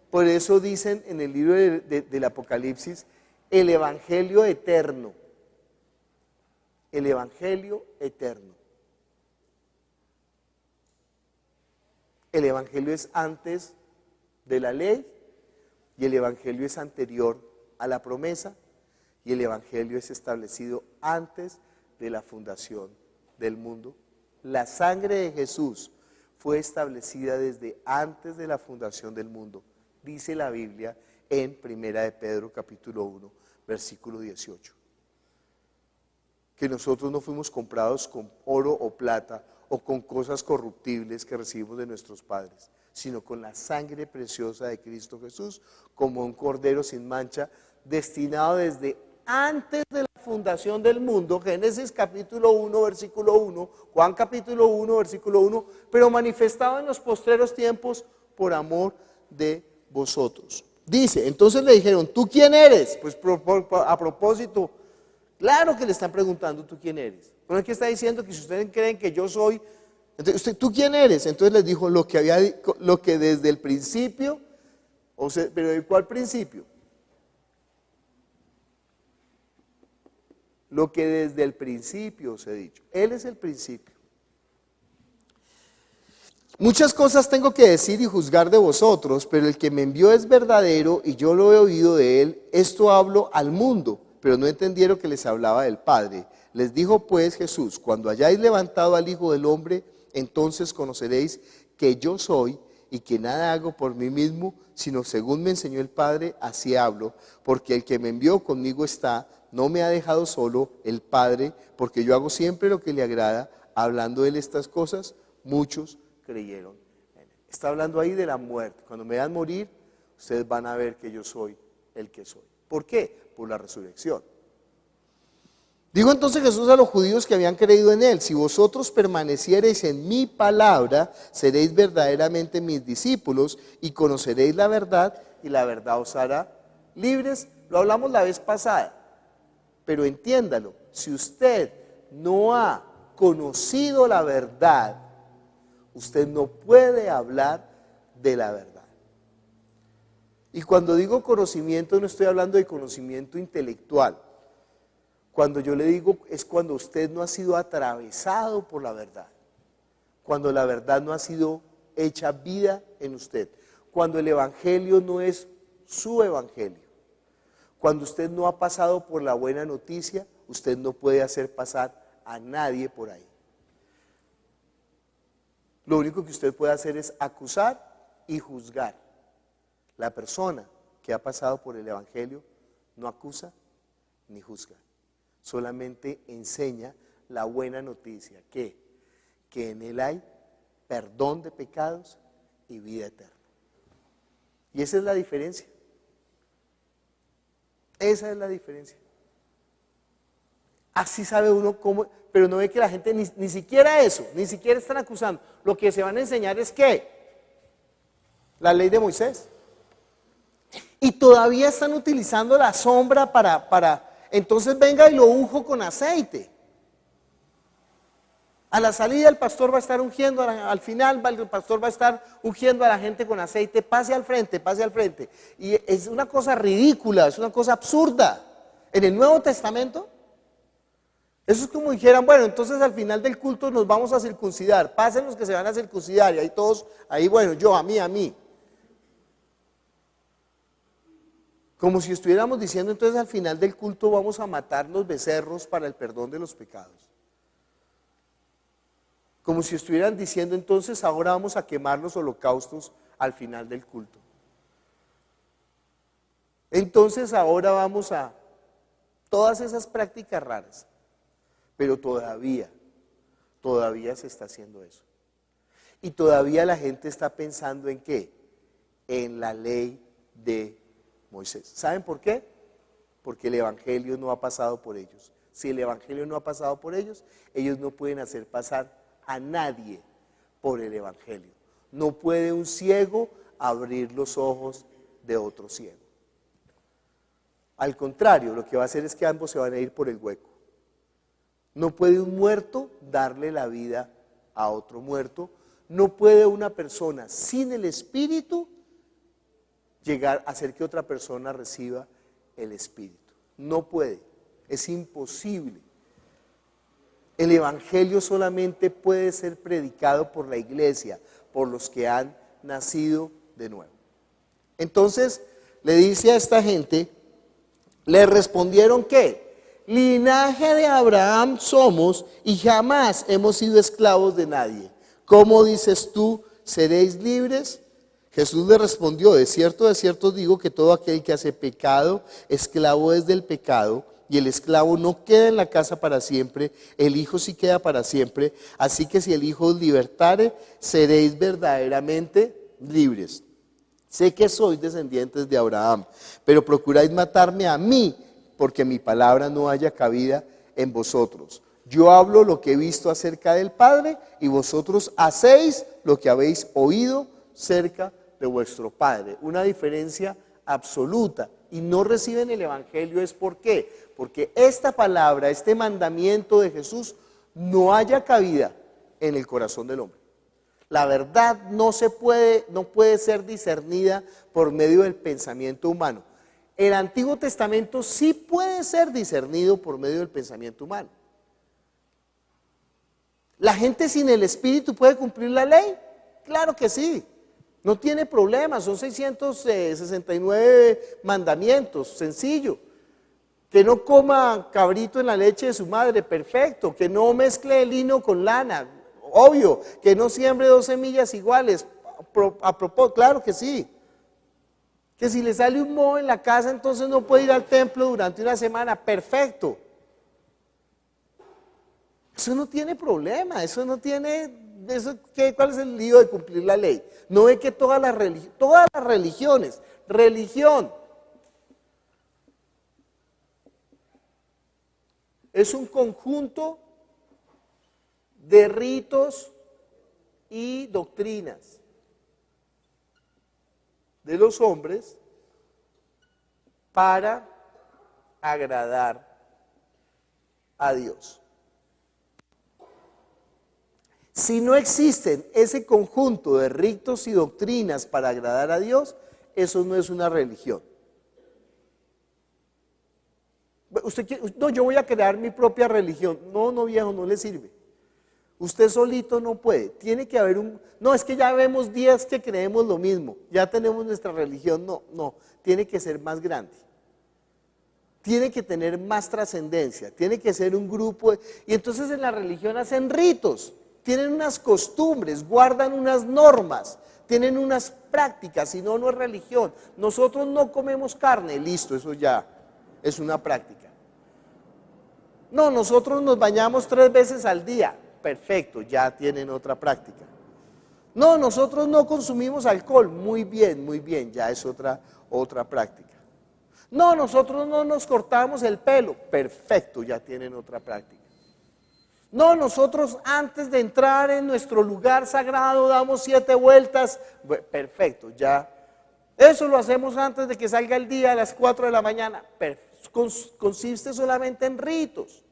S2: Por eso dicen en el libro del Apocalipsis, el Evangelio eterno. El Evangelio eterno. El Evangelio es antes de la ley y el Evangelio es anterior a la promesa y el Evangelio es establecido antes de la fundación del mundo. La sangre de Jesús fue establecida desde antes de la fundación del mundo, dice la Biblia en 1 de Pedro capítulo 1, versículo 18. Que nosotros no fuimos comprados con oro o plata o con cosas corruptibles que recibimos de nuestros padres, sino con la sangre preciosa de Cristo Jesús, como un cordero sin mancha, destinado desde antes de la fundación del mundo, Génesis capítulo 1, versículo 1, Juan capítulo 1, versículo 1, pero manifestado en los postreros tiempos por amor de vosotros. Dice, entonces le dijeron, ¿tú quién eres? Pues a propósito, claro que le están preguntando, ¿tú quién eres? Pero es que está diciendo que si ustedes creen que yo soy, entonces, ¿tú quién eres? Entonces les dijo lo que desde el principio, o sea, pero ¿de cuál principio? Lo que desde el principio os he dicho. Él es el principio. Muchas cosas tengo que decir y juzgar de vosotros, pero el que me envió es verdadero y yo lo he oído de él. Esto hablo al mundo, pero no entendieron que les hablaba del Padre. Les dijo pues Jesús, cuando hayáis levantado al Hijo del Hombre, entonces conoceréis que yo soy y que nada hago por mí mismo, sino según me enseñó el Padre, así hablo, porque el que me envió conmigo está, no me ha dejado solo el Padre, porque yo hago siempre lo que le agrada. Hablando de él estas cosas, muchos creyeron en él. Está hablando ahí de la muerte. Cuando me vean morir, ustedes van a ver que yo soy el que soy. ¿Por qué? Por la resurrección. Dijo entonces Jesús a los judíos que habían creído en él, si vosotros permaneciereis en mi palabra, seréis verdaderamente mis discípulos y conoceréis la verdad y la verdad os hará libres. Lo hablamos la vez pasada, pero entiéndalo, si usted no ha conocido la verdad, usted no puede hablar de la verdad. Y cuando digo conocimiento, no estoy hablando de conocimiento intelectual. Cuando yo le digo es cuando usted no ha sido atravesado por la verdad, cuando la verdad no ha sido hecha vida en usted, cuando el evangelio no es su evangelio, cuando usted no ha pasado por la buena noticia, usted no puede hacer pasar a nadie por ahí. Lo único que usted puede hacer es acusar y juzgar. La persona que ha pasado por el evangelio no acusa ni juzga. Solamente enseña la buena noticia, que en él hay perdón de pecados y vida eterna. Y esa es la diferencia. Esa es la diferencia. Así sabe uno cómo, pero no ve que la gente ni siquiera eso, ni siquiera están acusando. Lo que se van a enseñar es ¿qué? La ley de Moisés. Y todavía están utilizando la sombra para entonces venga y lo unjo con aceite. A la salida el pastor va a estar ungiendo, al final el pastor va a estar ungiendo a la gente con aceite, pase al frente, pase al frente. Y es una cosa ridícula, es una cosa absurda. En el Nuevo Testamento, eso es como dijeran, bueno, entonces al final del culto nos vamos a circuncidar, pasen los que se van a circuncidar y ahí todos, ahí bueno, yo, a mí. Como si estuviéramos diciendo entonces al final del culto vamos a matar los becerros para el perdón de los pecados. Como si estuvieran diciendo entonces ahora vamos a quemar los holocaustos al final del culto. Entonces ahora vamos a todas esas prácticas raras, pero todavía se está haciendo eso. Y todavía la gente está pensando en ¿qué? En la ley de Moisés. ¿Saben por qué? porque el Evangelio no ha pasado por ellos. Si el Evangelio no ha pasado por ellos, ellos no pueden hacer pasar a nadie por el Evangelio. No puede un ciego abrir los ojos de otro ciego. Al contrario, lo que va a hacer es que ambos se van a ir por el hueco. No puede un muerto darle la vida a otro muerto. No puede una persona sin el Espíritu llegar a hacer que otra persona reciba el Espíritu. No puede, es imposible. El Evangelio solamente puede ser predicado por la iglesia, por los que han nacido de nuevo. Entonces le dice a esta gente, le respondieron que linaje de Abraham somos y jamás hemos sido esclavos de nadie. ¿Cómo dices tú, seréis libres? Jesús le respondió, de cierto os digo que todo aquel que hace pecado, esclavo es del pecado, y el esclavo no queda en la casa para siempre, el Hijo sí queda para siempre. Así que si el Hijo os libertare, seréis verdaderamente libres. Sé que sois descendientes de Abraham, pero procuráis matarme a mí, porque mi palabra no haya cabida en vosotros. Yo hablo lo que he visto acerca del Padre, y vosotros hacéis lo que habéis oído cerca de vuestro Padre. Una diferencia absoluta. Y no reciben el Evangelio, ¿es por qué? Porque esta palabra, este mandamiento de Jesús no haya cabida en el corazón del hombre. La verdad no puede ser discernida por medio del pensamiento humano. El Antiguo Testamento sí puede ser discernido por medio del pensamiento humano. ¿La gente sin el Espíritu puede cumplir la ley? Claro que sí. No tiene problema, son 669 mandamientos, sencillo. Que no coma cabrito en la leche de su madre, perfecto. Que no mezcle el lino con lana, obvio. Que no siembre 2 semillas iguales, a propósito, claro que sí. Que si le sale un moho en la casa, entonces no puede ir al templo durante una semana, perfecto. Eso no tiene problema, eso no tiene... ¿Cuál es el lío de cumplir la ley? No ve que todas las religiones, religión es un conjunto de ritos y doctrinas de los hombres para agradar a Dios. Si no existen ese conjunto de ritos y doctrinas para agradar a Dios, eso no es una religión. No, yo voy a crear mi propia religión. No, viejo, no le sirve. Usted solito no puede. Tiene que haber no, es que ya vemos 10 que creemos lo mismo. Ya tenemos nuestra religión. No. Tiene que ser más grande. Tiene que tener más trascendencia. Tiene que ser un grupo. Y entonces en la religión hacen ritos. Tienen unas costumbres, guardan unas normas, tienen unas prácticas, si no, no es religión. Nosotros no comemos carne, listo, eso ya es una práctica. No, nosotros nos bañamos 3 veces al día, perfecto, ya tienen otra práctica. No, nosotros no consumimos alcohol, muy bien, ya es otra práctica. No, nosotros no nos cortamos el pelo, perfecto, ya tienen otra práctica. No, nosotros antes de entrar en nuestro lugar sagrado damos 7 vueltas. Perfecto, ya. Eso lo hacemos antes de que salga el día a las 4 de la mañana. Consiste solamente en ritos.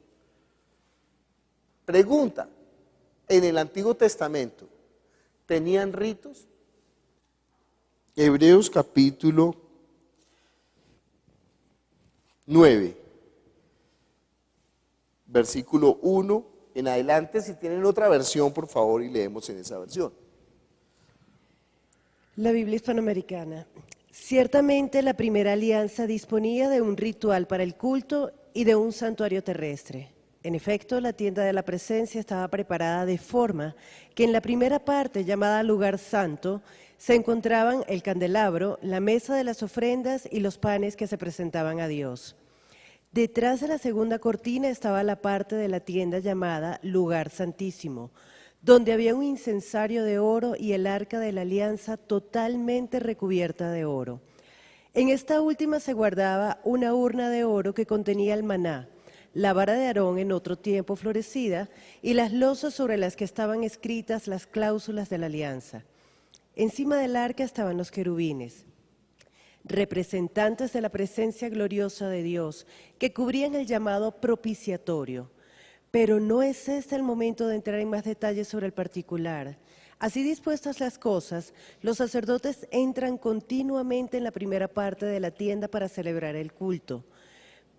S2: Pregunta, ¿en el Antiguo Testamento tenían ritos? Hebreos capítulo 9, versículo 1. En adelante, si tienen otra versión, por favor, y leemos en esa versión.
S5: La Biblia Hispanoamericana. Ciertamente la primera alianza disponía de un ritual para el culto y de un santuario terrestre. En efecto, la tienda de la presencia estaba preparada de forma que en la primera parte, llamada lugar santo, se encontraban el candelabro, la mesa de las ofrendas y los panes que se presentaban a Dios. Detrás de la segunda cortina estaba la parte de la tienda llamada Lugar Santísimo, donde había un incensario de oro y el arca de la alianza totalmente recubierta de oro. En esta última se guardaba una urna de oro que contenía el maná, la vara de Aarón en otro tiempo florecida y las losas sobre las que estaban escritas las cláusulas de la alianza. Encima del arca estaban los querubines, representantes de la presencia gloriosa de Dios, que cubrían el llamado propiciatorio. Pero no es este el momento de entrar en más detalles sobre el particular. Así dispuestas las cosas, los sacerdotes entran continuamente en la primera parte de la tienda para celebrar el culto.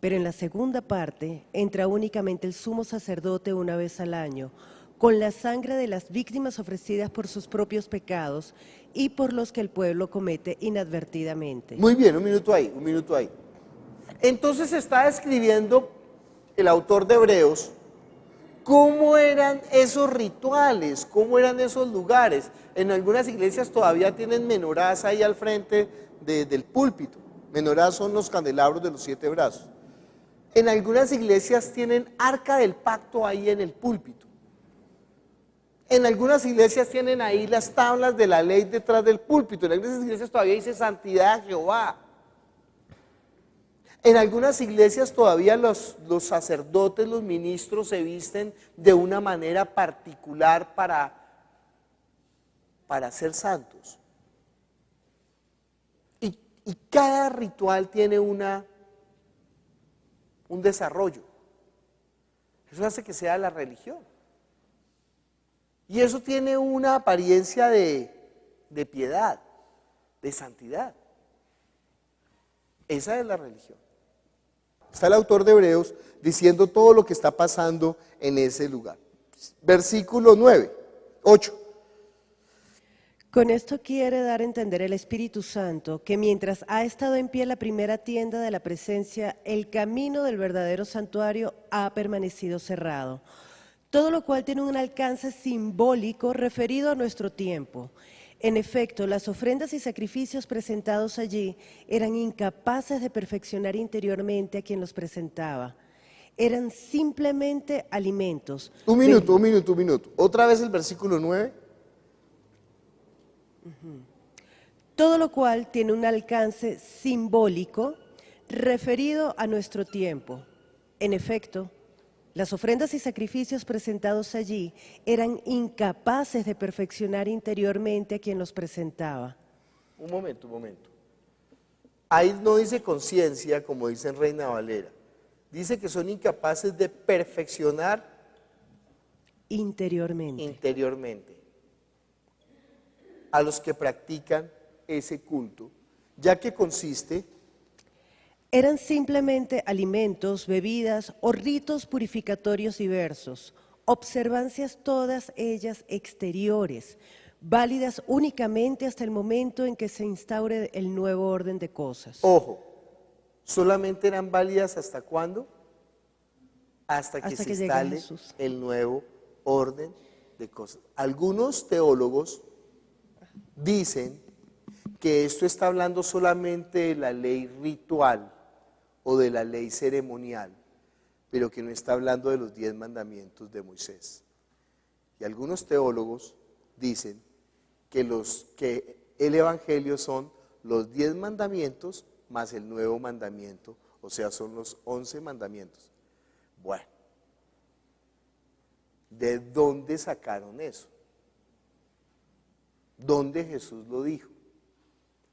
S5: Pero en la segunda parte entra únicamente el sumo sacerdote una vez al año, con la sangre de las víctimas ofrecidas por sus propios pecados y por los que el pueblo comete inadvertidamente.
S2: Muy bien, un minuto ahí, un minuto ahí. Entonces está describiendo el autor de Hebreos cómo eran esos rituales, cómo eran esos lugares. En algunas iglesias todavía tienen menorás ahí al frente del púlpito. Menorás son los candelabros de los 7 brazos. En algunas iglesias tienen arca del pacto ahí en el púlpito. En algunas iglesias tienen ahí las tablas de la ley detrás del púlpito. En algunas iglesias todavía dice santidad a Jehová. En algunas iglesias todavía los sacerdotes, los ministros se visten de una manera particular para ser santos. Y cada ritual tiene un desarrollo. Eso hace que sea la religión. Y eso tiene una apariencia de piedad, de santidad. Esa es la religión. Está el autor de Hebreos diciendo todo lo que está pasando en ese lugar. Versículo 8.
S5: Con esto quiere dar a entender el Espíritu Santo que mientras ha estado en pie la primera tienda de la presencia, el camino del verdadero santuario ha permanecido cerrado. Todo lo cual tiene un alcance simbólico referido a nuestro tiempo. En efecto, las ofrendas y sacrificios presentados allí eran incapaces de perfeccionar interiormente a quien los presentaba. Eran simplemente alimentos.
S2: Un minuto. Otra vez el versículo 9.
S5: Todo lo cual tiene un alcance simbólico referido a nuestro tiempo. En efecto, las ofrendas y sacrificios presentados allí eran incapaces de perfeccionar interiormente a quien los presentaba.
S2: Un momento. Ahí no dice conciencia, como dice en Reina Valera. Dice que son incapaces de perfeccionar interiormente a los que practican ese culto, ya que consiste
S5: Eran simplemente alimentos, bebidas o ritos purificatorios diversos, observancias todas ellas exteriores, válidas únicamente hasta el momento en que se instaure el nuevo orden de cosas.
S2: Ojo, ¿solamente eran válidas hasta cuándo? Hasta que se instale el nuevo orden de cosas. Algunos teólogos dicen que esto está hablando solamente de la ley ritual o de la ley ceremonial, pero que no está hablando de los 10 mandamientos de Moisés. Y algunos teólogos dicen que el evangelio son los 10 mandamientos más el nuevo mandamiento, o sea, son los 11 mandamientos. Bueno, ¿de dónde sacaron eso? ¿Dónde Jesús lo dijo?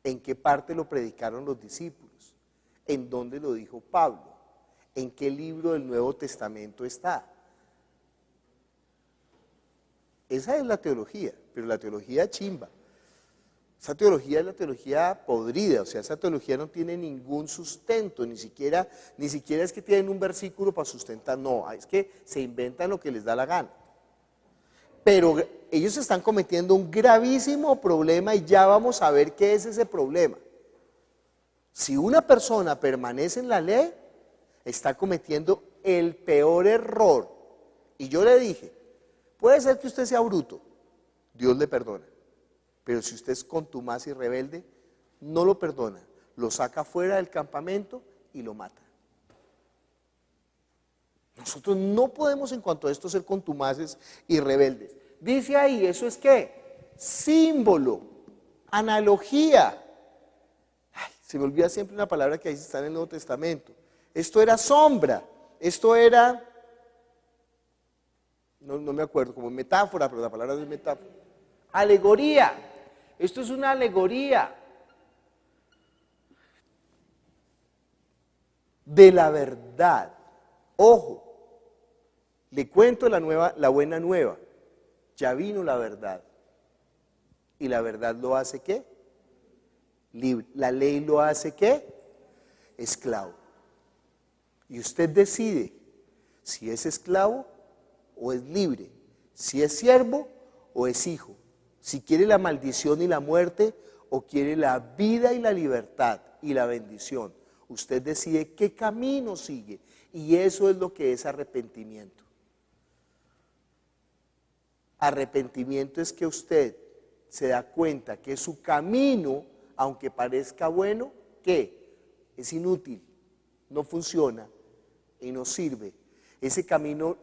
S2: ¿En qué parte lo predicaron los discípulos? ¿En dónde lo dijo Pablo? ¿En qué libro del Nuevo Testamento está? Esa es la teología, pero la teología chimba. Esa teología es la teología podrida, o sea, esa teología no tiene ningún sustento, ni siquiera es que tienen un versículo para sustentar, no, es que se inventan lo que les da la gana. Pero ellos están cometiendo un gravísimo problema y ya vamos a ver qué es ese problema. Si una persona permanece en la ley, está cometiendo el peor error. Y yo le dije, puede ser que usted sea bruto, Dios le perdona. Pero si usted es contumaz y rebelde, no lo perdona. Lo saca fuera del campamento y lo mata. Nosotros no podemos en cuanto a esto ser contumaces y rebeldes. Dice ahí, ¿eso es qué? Símbolo, analogía. Ay, Se me olvida siempre una palabra que ahí está en el Nuevo Testamento. Esto era sombra, esto era, no me acuerdo, como metáfora, pero la palabra no es metáfora. Alegoría, esto es una alegoría de la verdad. Ojo, le cuento la buena nueva, ya vino la verdad. ¿Y la verdad lo hace qué? Libre. ¿La ley lo hace qué? Esclavo. Y usted decide si es esclavo o es libre, si es siervo o es hijo, si quiere la maldición y la muerte o quiere la vida y la libertad y la bendición. Usted decide qué camino sigue, y eso es lo que es arrepentimiento. Arrepentimiento es que usted se da cuenta que su camino, aunque parezca bueno, ¿qué? Es inútil, no funciona y no sirve. Ese camino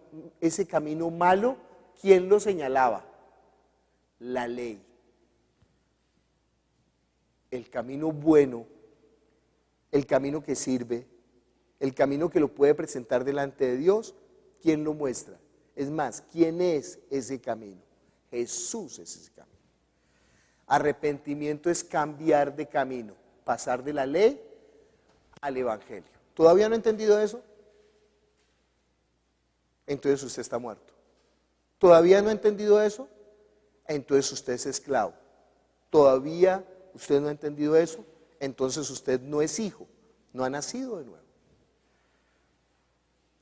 S2: malo, ¿quién lo señalaba? La ley. El camino bueno, el camino que sirve, el camino que lo puede presentar delante de Dios, ¿quién lo muestra? Es más, ¿quién es ese camino? Jesús es ese camino. Arrepentimiento es cambiar de camino, pasar de la ley al evangelio. ¿Todavía no ha entendido eso? Entonces usted está muerto. ¿Todavía no ha entendido eso? Entonces usted es esclavo. ¿Todavía usted no ha entendido eso? Entonces usted no es hijo, no ha nacido de nuevo.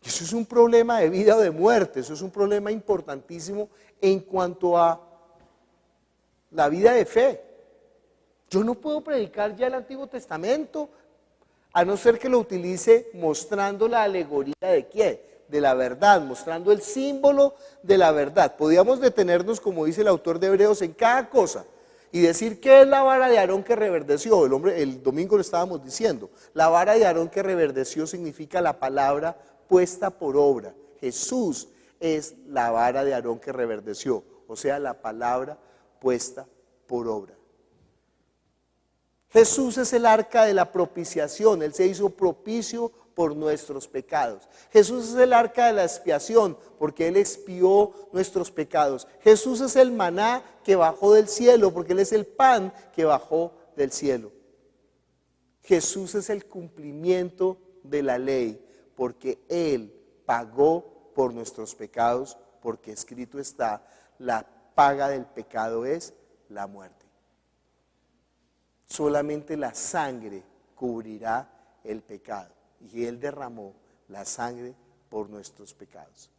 S2: Eso es un problema de vida o de muerte, eso es un problema importantísimo en cuanto a la vida de fe. Yo no puedo predicar ya el Antiguo Testamento a no ser que lo utilice mostrando la alegoría de qué, de la verdad, mostrando el símbolo de la verdad. Podríamos detenernos, como dice el autor de Hebreos, en cada cosa y decir qué es la vara de Aarón que reverdeció. El domingo lo estábamos diciendo. La vara de Aarón que reverdeció significa la palabra puesta por obra. Jesús es la vara de Aarón que reverdeció, o sea, la palabra puesta por obra. Jesús es el arca de la propiciación, Él se hizo propicio por nuestros pecados. Jesús es el arca de la expiación, porque Él expió nuestros pecados. Jesús es el maná que bajó del cielo, porque Él es el pan que bajó del cielo. Jesús es el cumplimiento de la ley, porque Él pagó por nuestros pecados, porque escrito está, la paga del pecado es la muerte. Solamente la sangre cubrirá el pecado, y Él derramó la sangre por nuestros pecados.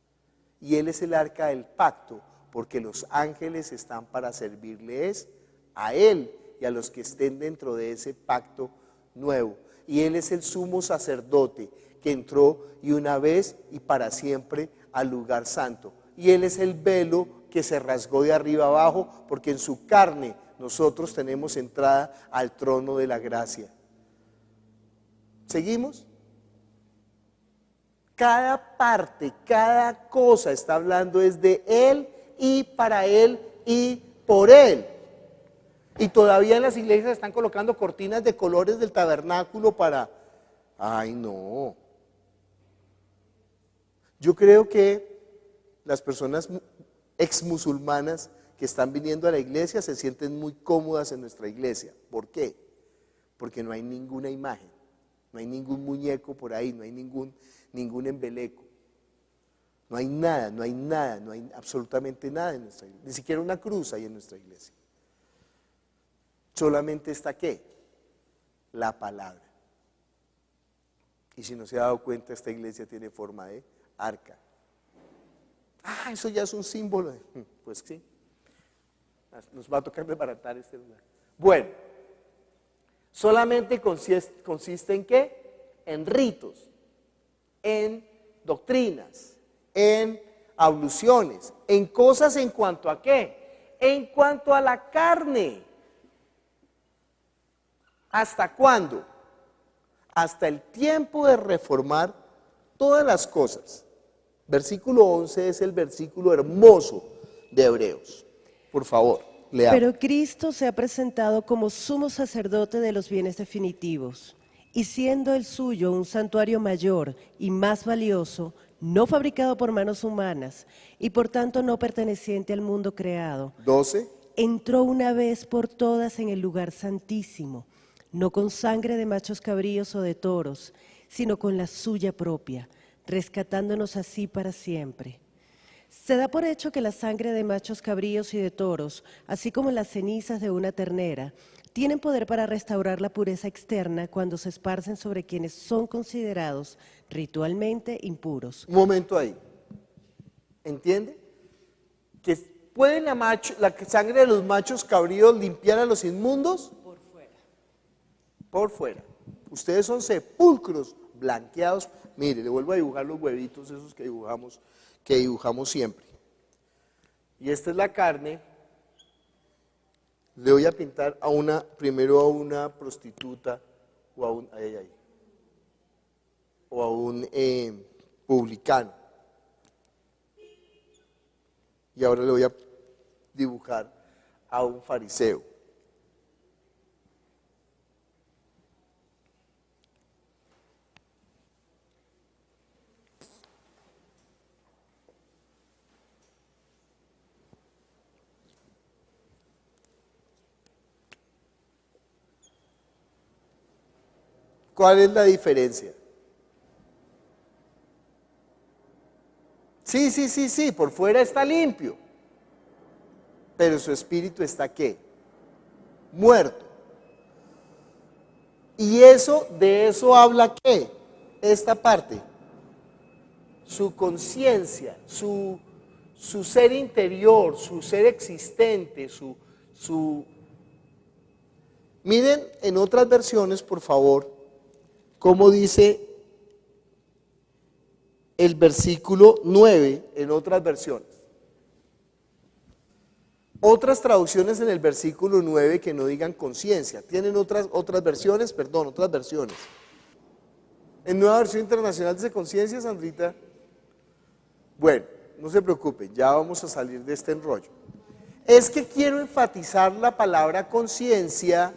S2: Y Él es el arca del pacto, porque los ángeles están para servirles a Él y a los que estén dentro de ese pacto nuevo. Y Él es el sumo sacerdote que entró y una vez y para siempre al lugar santo. Y Él es el velo que se rasgó de arriba abajo, porque en su carne nosotros tenemos entrada al trono de la gracia. ¿Seguimos? Cada parte, cada cosa está hablando es de Él y para Él y por Él. Y todavía en las iglesias están colocando cortinas de colores del tabernáculo para... ¡Ay, no! Yo creo que las personas exmusulmanas que están viniendo a la iglesia se sienten muy cómodas en nuestra iglesia. ¿Por qué? Porque no hay ninguna imagen, no hay ningún muñeco por ahí, no hay ningún embeleco. No hay nada, no hay absolutamente nada en nuestra iglesia. Ni siquiera una cruz hay en nuestra iglesia. Solamente está ¿qué? La palabra. Y si no se ha dado cuenta, esta iglesia tiene forma de arca. Ah, eso ya es un símbolo. Pues sí. Nos va a tocar desbaratar este lugar. Bueno, solamente consiste en ¿qué? En ritos, en doctrinas, en abluciones, en cosas en cuanto a ¿qué? En cuanto a la carne. ¿Hasta cuándo? Hasta el tiempo de reformar todas las cosas. Versículo 11 es el versículo hermoso de Hebreos. Por favor. Leamos.
S5: Pero Cristo se ha presentado como sumo sacerdote de los bienes definitivos, y siendo el suyo un santuario mayor y más valioso, no fabricado por manos humanas, y por tanto no perteneciente al mundo creado,
S2: 12.
S5: entró una vez por todas en el lugar santísimo, no con sangre de machos cabríos o de toros, sino con la suya propia, rescatándonos así para siempre. Se da por hecho que la sangre de machos cabríos y de toros, así como las cenizas de una ternera, tienen poder para restaurar la pureza externa cuando se esparcen sobre quienes son considerados ritualmente impuros.
S2: Un momento ahí. ¿Entiende? Que puede la sangre de los machos cabríos limpiar a los inmundos. Por fuera. Por fuera. Ustedes son sepulcros blanqueados. Mire, le vuelvo a dibujar los huevitos esos que dibujamos siempre. Y esta es la carne. Le voy a pintar primero a una prostituta o a un publicano. Y ahora le voy a dibujar a un fariseo. ¿Cuál es la diferencia? Sí, por fuera está limpio, pero su espíritu está ¿qué? Muerto. Y de eso habla ¿qué? Esta parte, su conciencia, su ser interior, su ser existente, Miren en otras versiones, por favor, cómo dice el versículo 9 en otras versiones. Otras traducciones en el versículo 9 que no digan conciencia. ¿Tienen otras versiones? Perdón, otras versiones. En Nueva Versión Internacional dice conciencia, Sandrita. Bueno, no se preocupen, ya vamos a salir de este enrollo. Es que quiero enfatizar la palabra conciencia,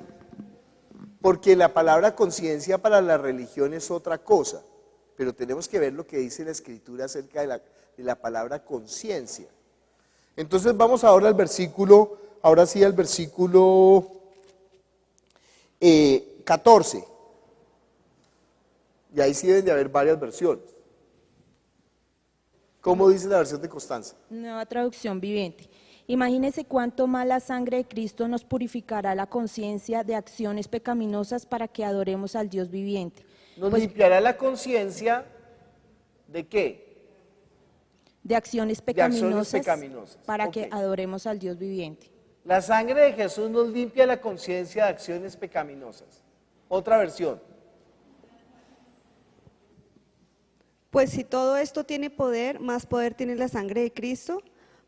S2: porque la palabra conciencia para la religión es otra cosa, pero tenemos que ver lo que dice la Escritura acerca de la palabra conciencia. Entonces vamos ahora al versículo, 14. Y ahí sí deben de haber varias versiones. ¿Cómo dice la versión de Constanza?
S6: Nueva traducción viviente. Imagínese cuánto más la sangre de Cristo nos purificará la conciencia de acciones pecaminosas para que adoremos al Dios viviente.
S2: Nos limpiará la conciencia ¿de qué?
S6: De acciones pecaminosas, para que adoremos al Dios viviente.
S2: La sangre de Jesús nos limpia la conciencia de acciones pecaminosas. Otra versión.
S4: Pues si todo esto tiene poder, más poder tiene la sangre de Cristo,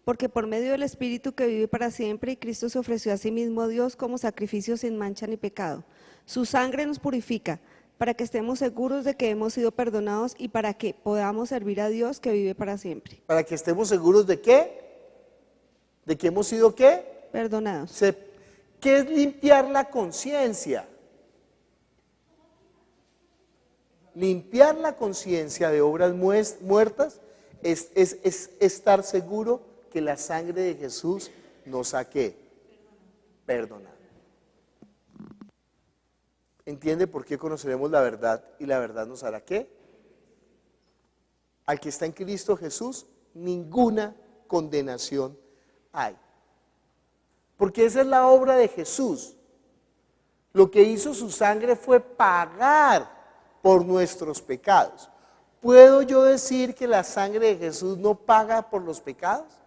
S4: porque por medio del Espíritu que vive para siempre, Cristo se ofreció a sí mismo a Dios como sacrificio sin mancha ni pecado. Su sangre nos purifica, para que estemos seguros de que hemos sido perdonados y para que podamos servir a Dios que vive para siempre.
S2: Para que estemos seguros de qué, de que hemos sido qué,
S4: perdonados.
S2: ¿Qué es limpiar la conciencia? Limpiar la conciencia de obras muertas es estar seguro que la sangre de Jesús nos ha ¿qué? Perdonado. ¿Entiende por qué conoceremos la verdad y la verdad nos hará qué? Al que está en Cristo Jesús, ninguna condenación hay. Porque esa es la obra de Jesús. Lo que hizo su sangre fue pagar por nuestros pecados. ¿Puedo yo decir que la sangre de Jesús no paga por los pecados?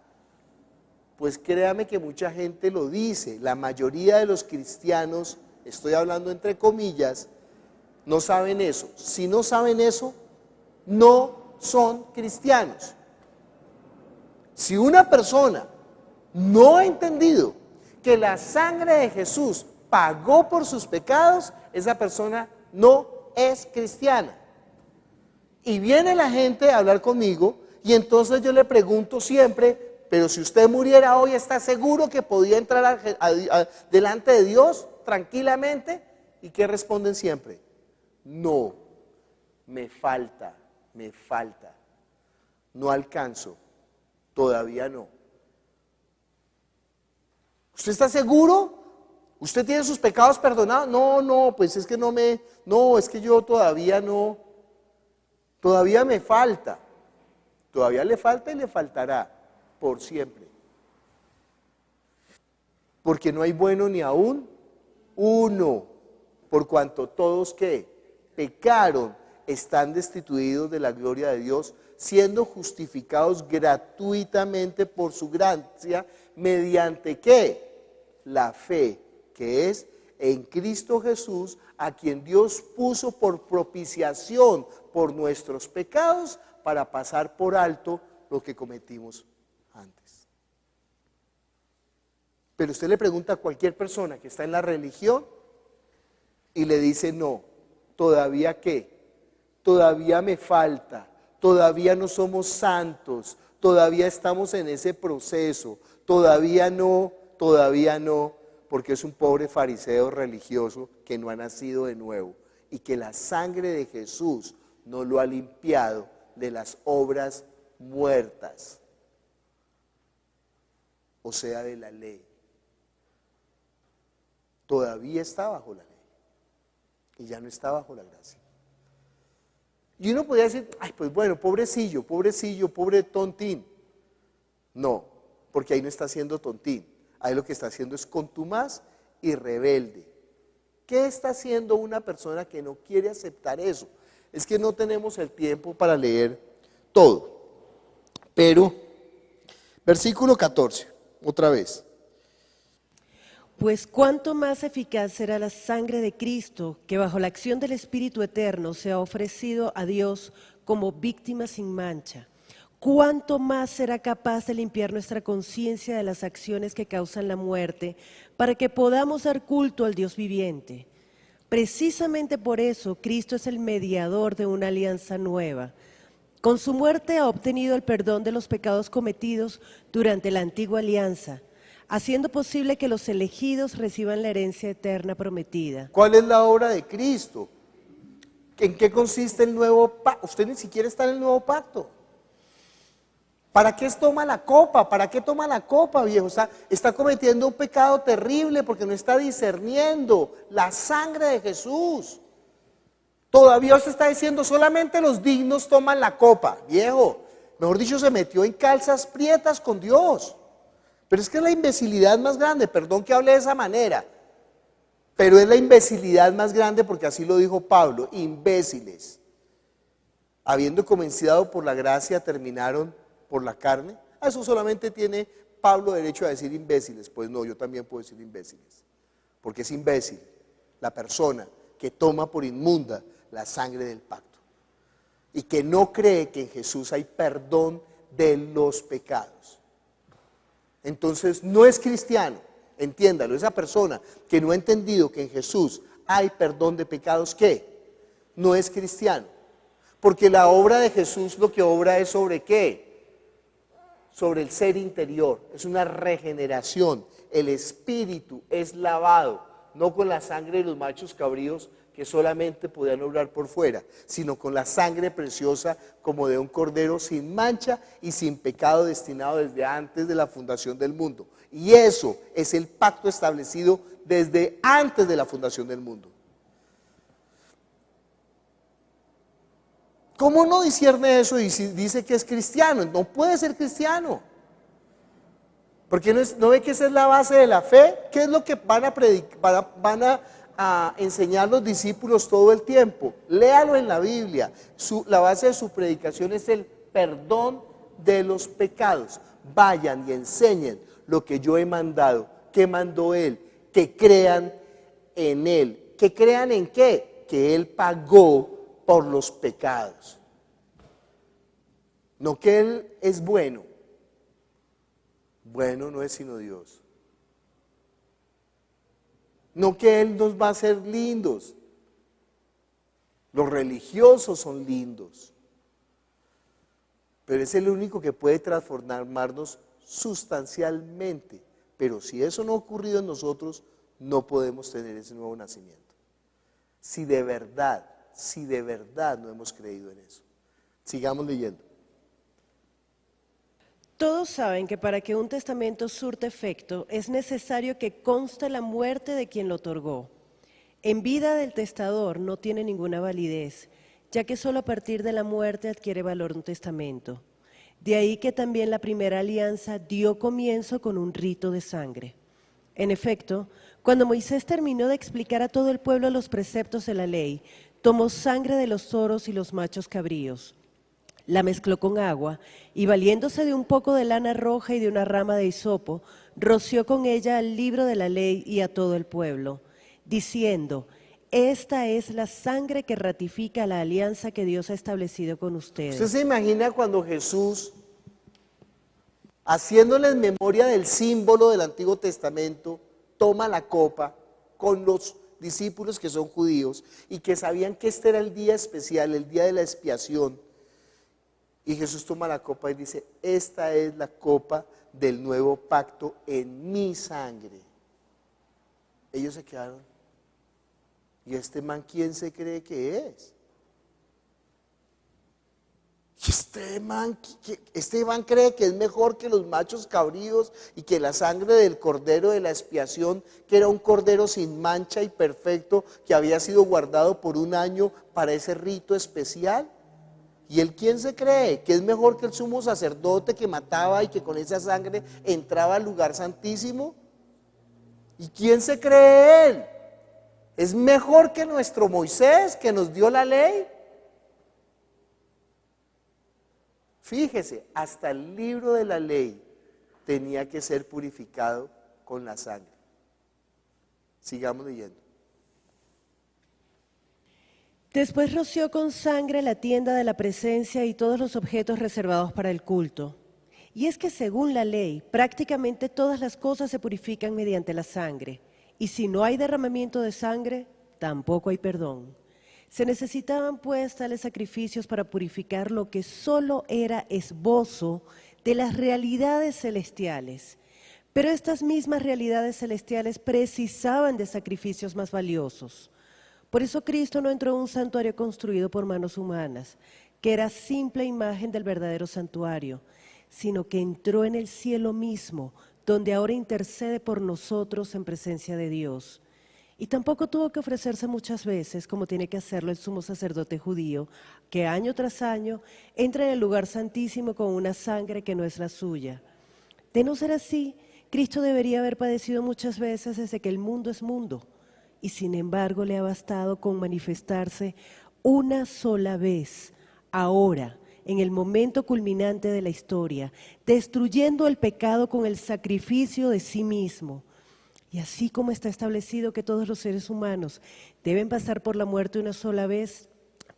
S2: Pues créame que mucha gente lo dice. La mayoría de los cristianos, estoy hablando entre comillas, no saben eso. Si no saben eso, no son cristianos. Si una persona no ha entendido que la sangre de Jesús pagó por sus pecados, esa persona no es cristiana. Y viene la gente a hablar conmigo y entonces yo le pregunto siempre, pero si usted muriera hoy, ¿está seguro que podía entrar delante de Dios tranquilamente? ¿Y qué responden siempre? No, me falta, no alcanzo, todavía no. ¿Usted está seguro? ¿Usted tiene sus pecados perdonados? No, pues es que es que yo todavía no, todavía me falta. Todavía le falta y le faltará por siempre. Porque no hay bueno ni aún uno, por cuanto todos que pecaron están destituidos de la gloria de Dios, siendo justificados gratuitamente por su gracia, mediante ¿qué? La fe, que es en Cristo Jesús, a quien Dios puso por propiciación por nuestros pecados, para pasar por alto lo que cometimos antes. Pero usted le pregunta a cualquier persona que está en la religión y le dice, no, ¿todavía qué? Todavía me falta, todavía no somos santos, todavía estamos en ese proceso, todavía no, porque es un pobre fariseo religioso que no ha nacido de nuevo y que la sangre de Jesús no lo ha limpiado de las obras muertas, o sea, de la ley. Todavía está bajo la ley y ya no está bajo la gracia. Y uno podría decir, ay, pues bueno, pobrecillo, pobre tontín. No, porque ahí no está haciendo tontín, ahí lo que está haciendo es contumaz y rebelde. ¿Qué está haciendo una persona que no quiere aceptar eso? Es que no tenemos el tiempo para leer todo. Pero, versículo 14, otra vez.
S5: Pues cuánto más eficaz será la sangre de Cristo, que bajo la acción del Espíritu Eterno se ha ofrecido a Dios como víctima sin mancha. Cuánto más será capaz de limpiar nuestra conciencia de las acciones que causan la muerte, para que podamos dar culto al Dios viviente. Precisamente por eso Cristo es el mediador de una alianza nueva. Con su muerte ha obtenido el perdón de los pecados cometidos durante la antigua alianza, haciendo posible que los elegidos reciban la herencia eterna prometida.
S2: ¿Cuál es la obra de Cristo? ¿En qué consiste el nuevo pacto? Usted ni siquiera está en el nuevo pacto. ¿Para qué toma la copa? ¿Para qué toma la copa, viejo? Está cometiendo un pecado terrible porque no está discerniendo la sangre de Jesús. Todavía usted está diciendo, solamente los dignos toman la copa. Viejo, mejor dicho, se metió en calzas prietas con Dios. Pero es que es la imbecilidad más grande, perdón que hable de esa manera, pero es la imbecilidad más grande porque así lo dijo Pablo, imbéciles. Habiendo comenzado por la gracia, terminaron por la carne. A eso solamente tiene Pablo derecho a decir imbéciles. Pues no, yo también puedo decir imbéciles, porque es imbécil la persona que toma por inmunda la sangre del pacto y que no cree que en Jesús hay perdón de los pecados. Entonces no es cristiano, entiéndalo, esa persona que no ha entendido que en Jesús hay perdón de pecados, ¿qué? No es cristiano, porque la obra de Jesús lo que obra es sobre ¿qué? Sobre el ser interior, es una regeneración, el espíritu es lavado, no con la sangre de los machos cabríos que solamente podían obrar por fuera, sino con la sangre preciosa como de un cordero sin mancha y sin pecado, destinado desde antes de la fundación del mundo. Y eso es el pacto establecido desde antes de la fundación del mundo. ¿Cómo no discierne eso y si dice que es cristiano? No puede ser cristiano. Porque no ve que esa es la base de la fe. ¿Qué es lo que van a enseñar los discípulos todo el tiempo? Léalo en la Biblia. La base de su predicación es el perdón de los pecados. Vayan y enseñen lo que yo he mandado. ¿Qué mandó Él? Que crean en Él. ¿Que crean en qué? Que Él pagó por los pecados. No que Él es bueno. Bueno no es sino Dios. No que Él nos va a hacer lindos. Los religiosos son lindos. Pero es el único que puede transformarnos sustancialmente. Pero si eso no ha ocurrido en nosotros, no podemos tener ese nuevo nacimiento. Si de verdad no hemos creído en eso. Sigamos leyendo.
S5: Todos saben que para que un testamento surte efecto es necesario que conste la muerte de quien lo otorgó. En vida del testador no tiene ninguna validez, ya que solo a partir de la muerte adquiere valor un testamento. De ahí que también la primera alianza dio comienzo con un rito de sangre. En efecto, cuando Moisés terminó de explicar a todo el pueblo los preceptos de la ley, tomó sangre de los toros y los machos cabríos, la mezcló con agua y valiéndose de un poco de lana roja y de una rama de hisopo, roció con ella al libro de la ley y a todo el pueblo, diciendo: esta es la sangre que ratifica la alianza que Dios ha establecido con ustedes.
S2: ¿Usted se imagina cuando Jesús, haciéndoles memoria del símbolo del Antiguo Testamento, toma la copa con los discípulos que son judíos y que sabían que este era el día especial, el día de la expiación? Y Jesús toma la copa y dice: esta es la copa del nuevo pacto en mi sangre. Ellos se quedaron: ¿y este man quién se cree que es? ¿Y este man cree que es mejor que los machos cabríos y que la sangre del cordero de la expiación, que era un cordero sin mancha y perfecto, que había sido guardado por un año para ese rito especial? ¿Y él quién se cree? ¿Que es mejor que el sumo sacerdote que mataba y que con esa sangre entraba al lugar santísimo? ¿Y quién se cree él? ¿Es mejor que nuestro Moisés que nos dio la ley? Fíjese, hasta el libro de la ley tenía que ser purificado con la sangre. Sigamos leyendo.
S5: Después roció con sangre la tienda de la presencia y todos los objetos reservados para el culto. Y es que según la ley, prácticamente todas las cosas se purifican mediante la sangre. Y si no hay derramamiento de sangre, tampoco hay perdón. Se necesitaban pues tales sacrificios para purificar lo que solo era esbozo de las realidades celestiales. Pero estas mismas realidades celestiales precisaban de sacrificios más valiosos. Por eso Cristo no entró en un santuario construido por manos humanas, que era simple imagen del verdadero santuario, sino que entró en el cielo mismo, donde ahora intercede por nosotros en presencia de Dios. Y tampoco tuvo que ofrecerse muchas veces, como tiene que hacerlo el sumo sacerdote judío, que año tras año entra en el lugar santísimo con una sangre que no es la suya. De no ser así, Cristo debería haber padecido muchas veces desde que el mundo es mundo. Y sin embargo le ha bastado con manifestarse una sola vez, ahora, en el momento culminante de la historia, destruyendo el pecado con el sacrificio de sí mismo. Y así como está establecido que todos los seres humanos deben pasar por la muerte una sola vez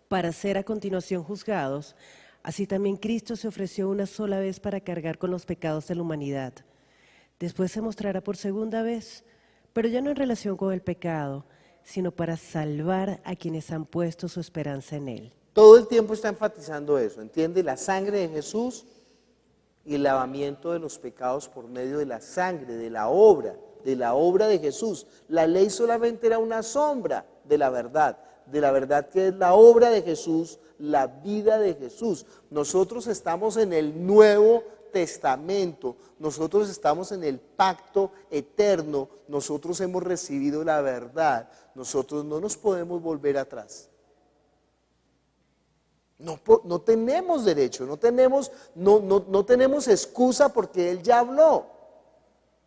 S5: para ser a continuación juzgados, así también Cristo se ofreció una sola vez para cargar con los pecados de la humanidad. Después se mostrará por segunda vez, pero ya no en relación con el pecado, sino para salvar a quienes han puesto su esperanza en Él.
S2: Todo el tiempo está enfatizando eso, ¿entiende? La sangre de Jesús y el lavamiento de los pecados por medio de la sangre, de la obra de Jesús. La ley solamente era una sombra de la verdad que es la obra de Jesús, la vida de Jesús. Nosotros estamos en el Nuevo Testamento, nosotros estamos en el pacto eterno, nosotros hemos recibido la verdad, nosotros no nos podemos volver atrás. No tenemos derecho, no tenemos excusa porque Él ya habló.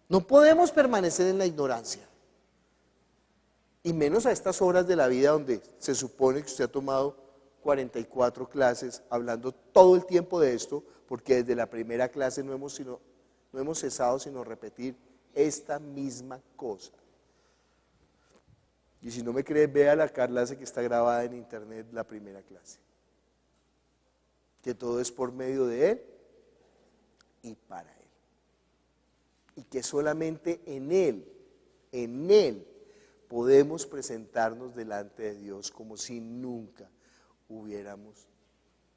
S2: No podemos permanecer en la ignorancia. Y menos a estas horas de la vida donde se supone que usted ha tomado 44 clases hablando todo el tiempo de esto, porque desde la primera clase no hemos cesado sino repetir esta misma cosa. Y si no me cree, vea la clase que está grabada en internet, la primera clase. Que todo es por medio de Él y para Él. Y que solamente en Él podemos presentarnos delante de Dios como si nunca hubiéramos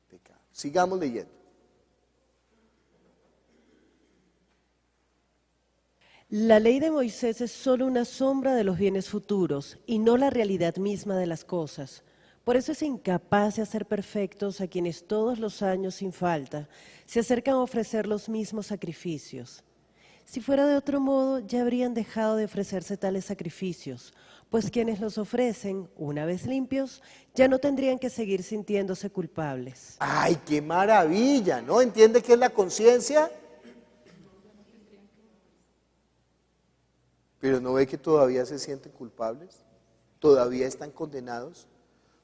S2: pecado. Sigamos leyendo.
S5: La ley de Moisés es solo una sombra de los bienes futuros y no la realidad misma de las cosas. Por eso es incapaz de hacer perfectos a quienes todos los años sin falta se acercan a ofrecer los mismos sacrificios. Si fuera de otro modo, ya habrían dejado de ofrecerse tales sacrificios, pues quienes los ofrecen, una vez limpios, ya no tendrían que seguir sintiéndose culpables.
S2: ¡Ay, qué maravilla! ¿No entiende qué es la conciencia? Pero ¿no ve que todavía se sienten culpables? ¿Todavía están condenados?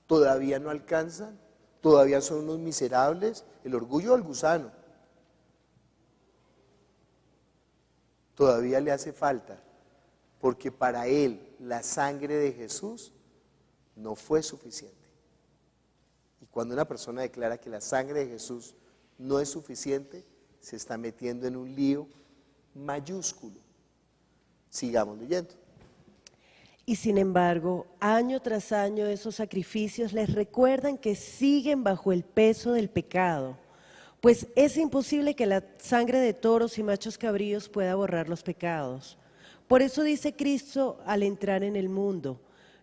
S2: ¿Todavía no alcanzan? ¿Todavía son unos miserables? El orgullo del gusano. Todavía le hace falta, porque para él la sangre de Jesús no fue suficiente. Y cuando una persona declara que la sangre de Jesús no es suficiente, se está metiendo en un lío mayúsculo. Sigamos leyendo.
S5: Y sin embargo, año tras año esos sacrificios les recuerdan que siguen bajo el peso del pecado, pues es imposible que la sangre de toros y machos cabríos pueda borrar los pecados. Por eso dice Cristo al entrar en el mundo: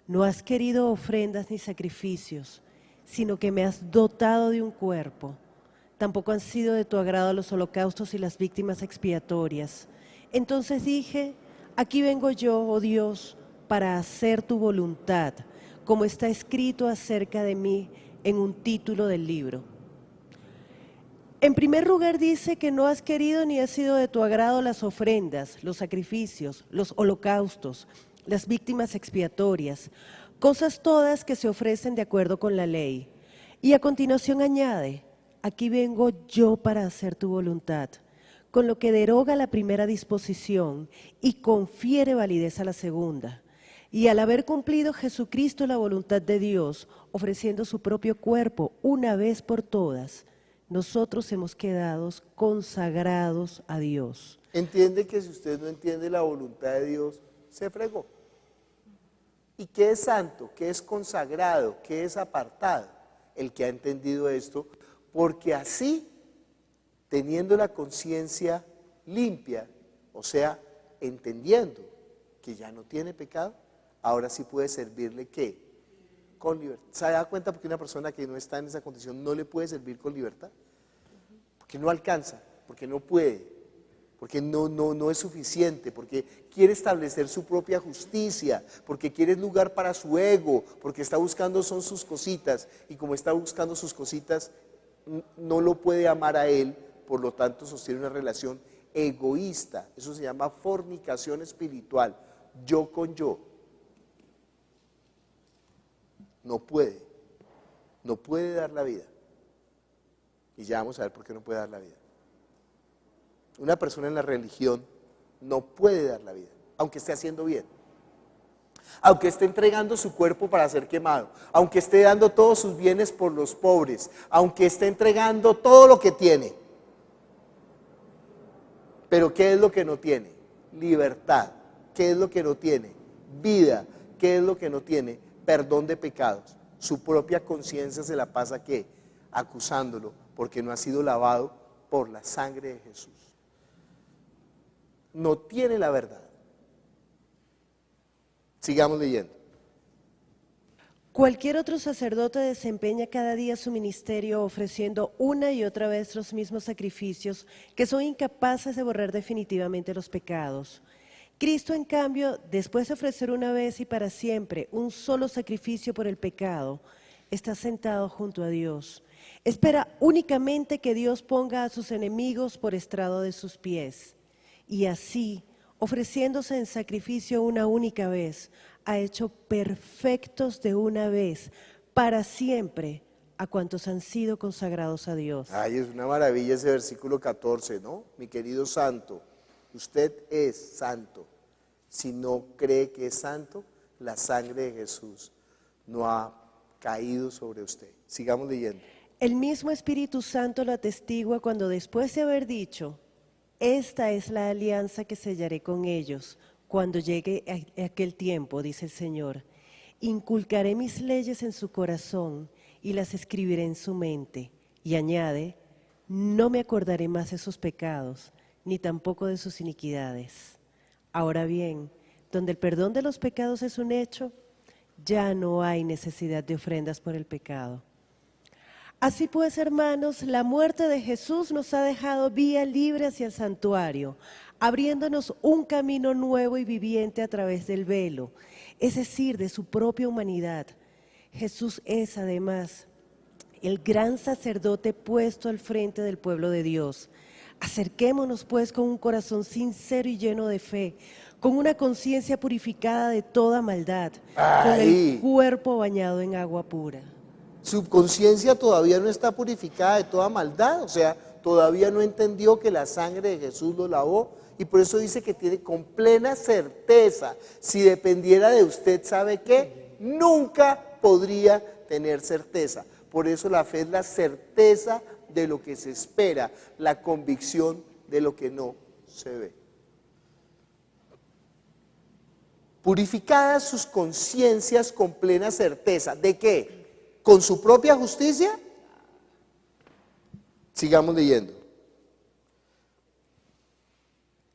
S5: no has querido ofrendas ni sacrificios, sino que me has dotado de un cuerpo. Tampoco han sido de tu agrado los holocaustos y las víctimas expiatorias. Entonces dije: aquí vengo yo, oh Dios, para hacer tu voluntad, como está escrito acerca de mí en un título del libro. En primer lugar dice que no has querido ni ha sido de tu agrado las ofrendas, los sacrificios, los holocaustos, las víctimas expiatorias, cosas todas que se ofrecen de acuerdo con la ley. Y a continuación añade: aquí vengo yo para hacer tu voluntad, con lo que deroga la primera disposición y confiere validez a la segunda. Y al haber cumplido Jesucristo la voluntad de Dios, ofreciendo su propio cuerpo una vez por todas, nosotros hemos quedado consagrados a Dios.
S2: Entiende que si usted no entiende la voluntad de Dios, se fregó. ¿Y qué es santo? ¿Qué es consagrado? ¿Qué es apartado? El que ha entendido esto, porque así, teniendo la conciencia limpia, o sea, entendiendo que ya no tiene pecado, ahora sí puede servirle ¿qué? Con libertad. ¿Se da cuenta por qué una persona que no está en esa condición no le puede servir con libertad? Porque no alcanza, porque no puede, porque no es suficiente, porque quiere establecer su propia justicia, porque quiere lugar para su ego, porque está buscando son sus cositas, y como está buscando sus cositas, no lo puede amar a él, por lo tanto sostiene una relación egoísta. Eso se llama fornicación espiritual, yo con yo. No puede dar la vida. Y ya vamos a ver por qué no puede dar la vida. Una persona en la religión no puede dar la vida, aunque esté haciendo bien, aunque esté entregando su cuerpo para ser quemado, aunque esté dando todos sus bienes por los pobres, aunque esté entregando todo lo que tiene. Pero ¿qué es lo que no tiene? Libertad. ¿Qué es lo que no tiene? Vida. ¿Qué es lo que no tiene? Perdón de pecados. Su propia conciencia se la pasa ¿qué? Acusándolo porque no ha sido lavado por la sangre de Jesús. No tiene la verdad. Sigamos leyendo.
S5: Cualquier otro sacerdote desempeña cada día su ministerio ofreciendo una y otra vez los mismos sacrificios que son incapaces de borrar definitivamente los pecados. Cristo, en cambio, después de ofrecer una vez y para siempre un solo sacrificio por el pecado, está sentado junto a Dios. Espera únicamente que Dios ponga a sus enemigos por estrado de sus pies. Y así, ofreciéndose en sacrificio una única vez, ha hecho perfectos de una vez, para siempre, a cuantos han sido consagrados a Dios.
S2: Ay, es una maravilla ese versículo 14, ¿no? Mi querido santo, usted es santo. Si no cree que es santo, la sangre de Jesús no ha caído sobre usted. Sigamos leyendo.
S5: El mismo Espíritu Santo lo atestigua cuando después de haber dicho: esta es la alianza que sellaré con ellos cuando llegue aquel tiempo, dice el Señor. Inculcaré mis leyes en su corazón y las escribiré en su mente. Y añade: no me acordaré más de sus pecados, ni tampoco de sus iniquidades. Ahora bien, donde el perdón de los pecados es un hecho, ya no hay necesidad de ofrendas por el pecado. Así pues, hermanos, la muerte de Jesús nos ha dejado vía libre hacia el santuario, abriéndonos un camino nuevo y viviente a través del velo, es decir, de su propia humanidad. Jesús es, además, el gran sacerdote puesto al frente del pueblo de Dios. Acerquémonos, pues, con un corazón sincero y lleno de fe, con una conciencia purificada de toda maldad, con el cuerpo bañado en agua pura.
S2: Su conciencia todavía no está purificada de toda maldad, o sea, todavía no entendió que la sangre de Jesús lo lavó, y por eso dice que tiene con plena certeza, si dependiera de usted, ¿sabe qué? Nunca podría tener certeza. Por eso la fe es la certeza de lo que se espera, la convicción de lo que no se ve. Purificadas sus conciencias con plena certeza. ¿De qué? ¿Con su propia justicia? Sigamos leyendo.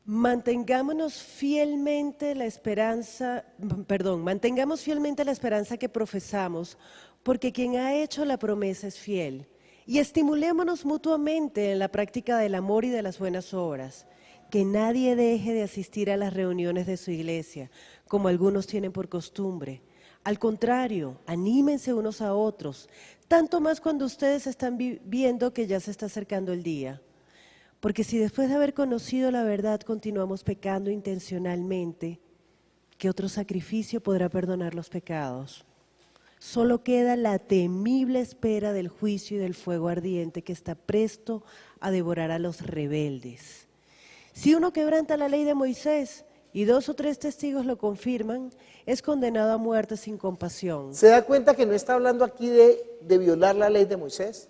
S5: Mantengamos fielmente la esperanza que profesamos, porque quien ha hecho la promesa es fiel. Y estimulémonos mutuamente en la práctica del amor y de las buenas obras. Que nadie deje de asistir a las reuniones de su iglesia, como algunos tienen por costumbre. Al contrario, anímense unos a otros, tanto más cuando ustedes están viendo que ya se está acercando el día. Porque si después de haber conocido la verdad continuamos pecando intencionalmente, ¿qué otro sacrificio podrá perdonar los pecados? Solo queda la temible espera del juicio y del fuego ardiente que está presto a devorar a los rebeldes. Si uno quebranta la ley de Moisés y 2 o 3 testigos lo confirman, es condenado a muerte sin compasión.
S2: ¿Se da cuenta que no está hablando aquí de violar la ley de Moisés?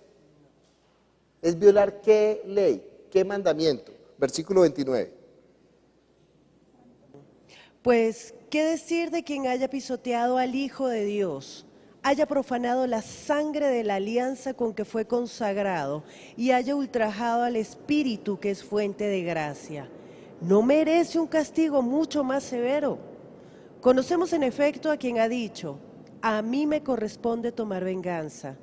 S2: Es violar ¿qué ley? ¿Qué mandamiento? Versículo 29.
S5: Pues, ¿qué decir de quien haya pisoteado al Hijo de Dios, haya profanado la sangre de la alianza con que fue consagrado y haya ultrajado al Espíritu que es fuente de gracia? ¿No merece un castigo mucho más severo? Conocemos en efecto a quien ha dicho: a mí me corresponde tomar venganza,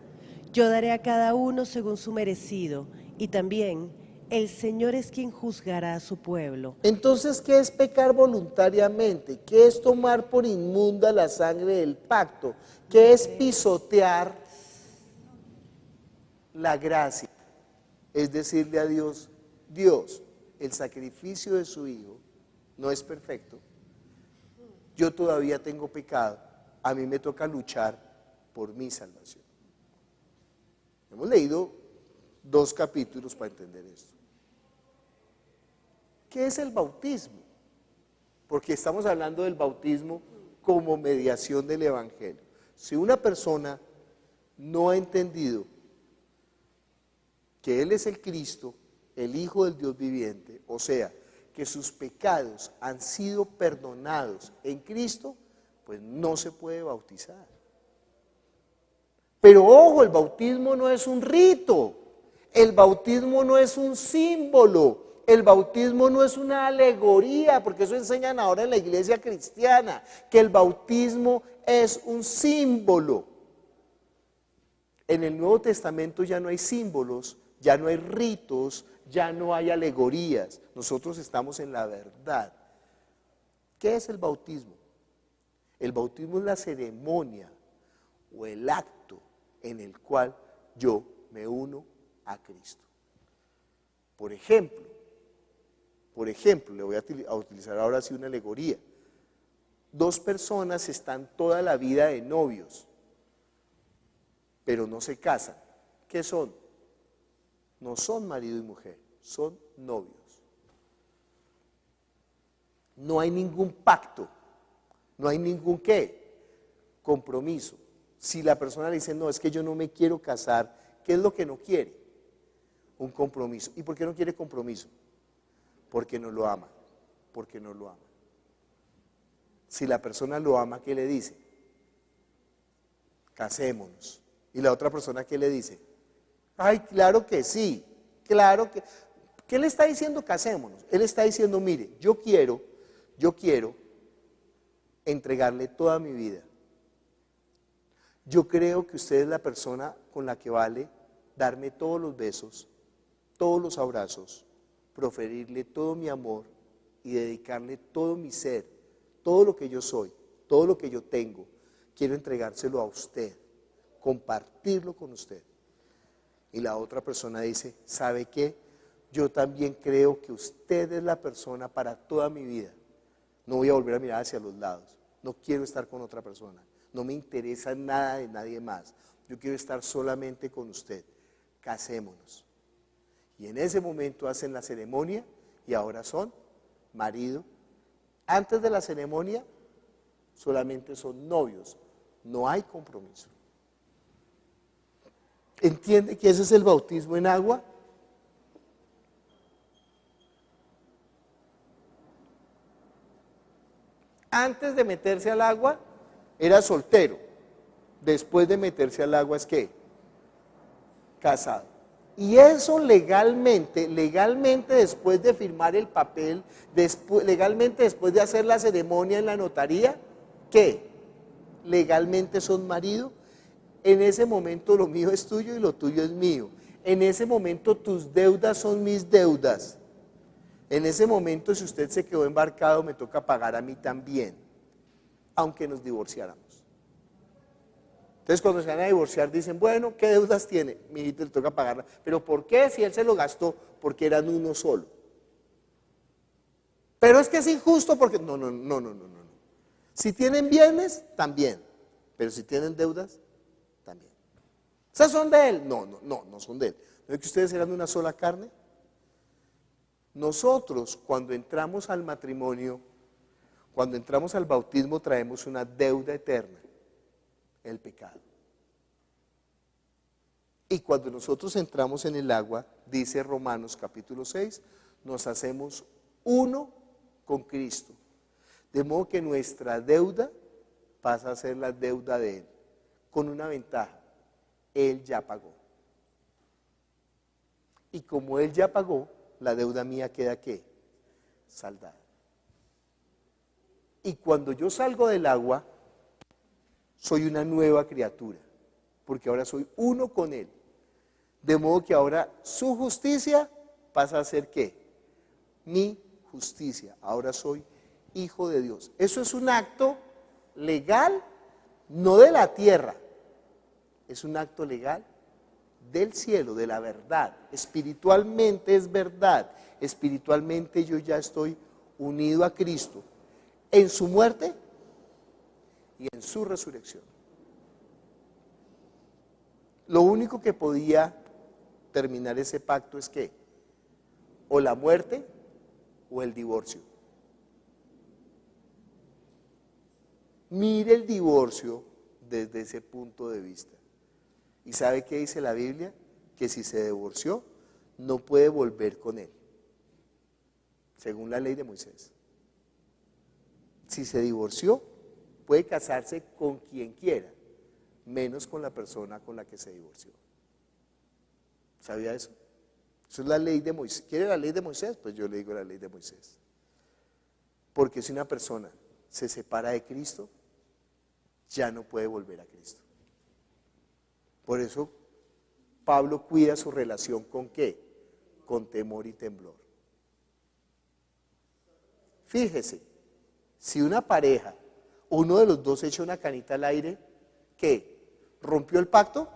S5: yo daré a cada uno según su merecido, y también el Señor es quien juzgará a su pueblo.
S2: Entonces, ¿qué es pecar voluntariamente? ¿Qué es tomar por inmunda la sangre del pacto? ¿Qué es pisotear la gracia? Es decirle a Dios: Dios, el sacrificio de su Hijo no es perfecto, yo todavía tengo pecado, a mí me toca luchar por mi salvación. Hemos leído 2 capítulos para entender esto. ¿Qué es el bautismo? Porque estamos hablando del bautismo como mediación del Evangelio. Si una persona no ha entendido que Él es el Cristo, el Hijo del Dios viviente, o sea, que sus pecados han sido perdonados en Cristo, pues no se puede bautizar. Pero ojo, el bautismo no es un rito, el bautismo no es un símbolo, el bautismo no es una alegoría, porque eso enseñan ahora en la iglesia cristiana, que el bautismo es un símbolo. En el Nuevo Testamento ya no hay símbolos, ya no hay ritos, ya no hay alegorías. Nosotros estamos en la verdad. ¿Qué es el bautismo? El bautismo es la ceremonia o el acto en el cual yo me uno a Cristo. Por ejemplo, le voy a utilizar ahora sí una alegoría. 2 personas están toda la vida de novios, pero no se casan. ¿Qué son? No son marido y mujer, son novios. No hay ningún pacto, no hay ningún ¿qué? Compromiso. Si la persona le dice: no, es que yo no me quiero casar, ¿qué es lo que no quiere? Un compromiso. ¿Y por qué no quiere compromiso? Porque no lo ama, porque no lo ama. Si la persona lo ama, ¿qué le dice? Casémonos. ¿Y la otra persona qué le dice? Ay, claro que sí, claro que... ¿Qué le está diciendo casémonos? Él está diciendo: mire, yo quiero yo quiero entregarle toda mi vida. Yo creo que usted es la persona con la que vale darme todos los besos, todos los abrazos, proferirle todo mi amor y dedicarle todo mi ser, todo lo que yo soy, todo lo que yo tengo. Quiero entregárselo a usted, compartirlo con usted. Y la otra persona dice, ¿sabe qué? Yo también creo que usted es la persona para toda mi vida. No voy a volver a mirar hacia los lados. No quiero estar con otra persona. No me interesa nada de nadie más. Yo quiero estar solamente con usted. Casémonos. Y en ese momento hacen la ceremonia y ahora son marido. Antes de la ceremonia solamente son novios. No hay compromiso. ¿Entiende que ese es el bautismo en agua? Antes de meterse al agua era soltero. Después de meterse al agua es ¿qué? Casado. Y eso legalmente después de firmar el papel, legalmente después de hacer la ceremonia en la notaría, ¿qué? Legalmente son marido. En ese momento lo mío es tuyo y lo tuyo es mío. En ese momento tus deudas son mis deudas. En ese momento si usted se quedó embarcado me toca pagar a mí también, aunque nos divorciáramos. Entonces cuando se van a divorciar dicen, bueno, ¿qué deudas tiene? Mi hijito le toca pagarla. ¿Pero por qué? Si él se lo gastó, porque eran uno solo. Pero es que es injusto porque, no. Si tienen bienes, también. Pero si tienen deudas, también. ¿Esas son de él? No son de él. ¿No es que ustedes eran una sola carne? Nosotros cuando entramos al matrimonio, cuando entramos al bautismo traemos una deuda eterna, el pecado. Y cuando nosotros entramos en el agua, dice Romanos capítulo 6, nos hacemos uno con Cristo. De modo que nuestra deuda pasa a ser la deuda de Él, con una ventaja, Él ya pagó. Y como Él ya pagó, la deuda mía queda ¿qué? Saldada. Y cuando yo salgo del agua, soy una nueva criatura, porque ahora soy uno con Él. De modo que ahora su justicia pasa a ser ¿qué? Mi justicia. Ahora soy hijo de Dios. Eso es un acto legal, no de la tierra. Es un acto legal del cielo, de la verdad. Espiritualmente es verdad. Espiritualmente yo ya estoy unido a Cristo en su muerte y en su resurrección. Lo único que podía terminar ese pacto es ¿qué? O la muerte o el divorcio. Mire el divorcio desde ese punto de vista. ¿Y sabe qué dice la Biblia? Que si se divorció, no puede volver con él, según la ley de Moisés. Si se divorció, puede casarse con quien quiera, menos con la persona con la que se divorció. ¿Sabía eso? Eso es la ley de Moisés. ¿Quiere la ley de Moisés? Pues yo le digo la ley de Moisés. Porque si una persona se separa de Cristo, ya no puede volver a Cristo. Por eso Pablo cuida su relación ¿con qué? Con temor y temblor. Fíjese, si una pareja, uno de los dos echa una canita al aire, ¿qué? ¿Rompió el pacto?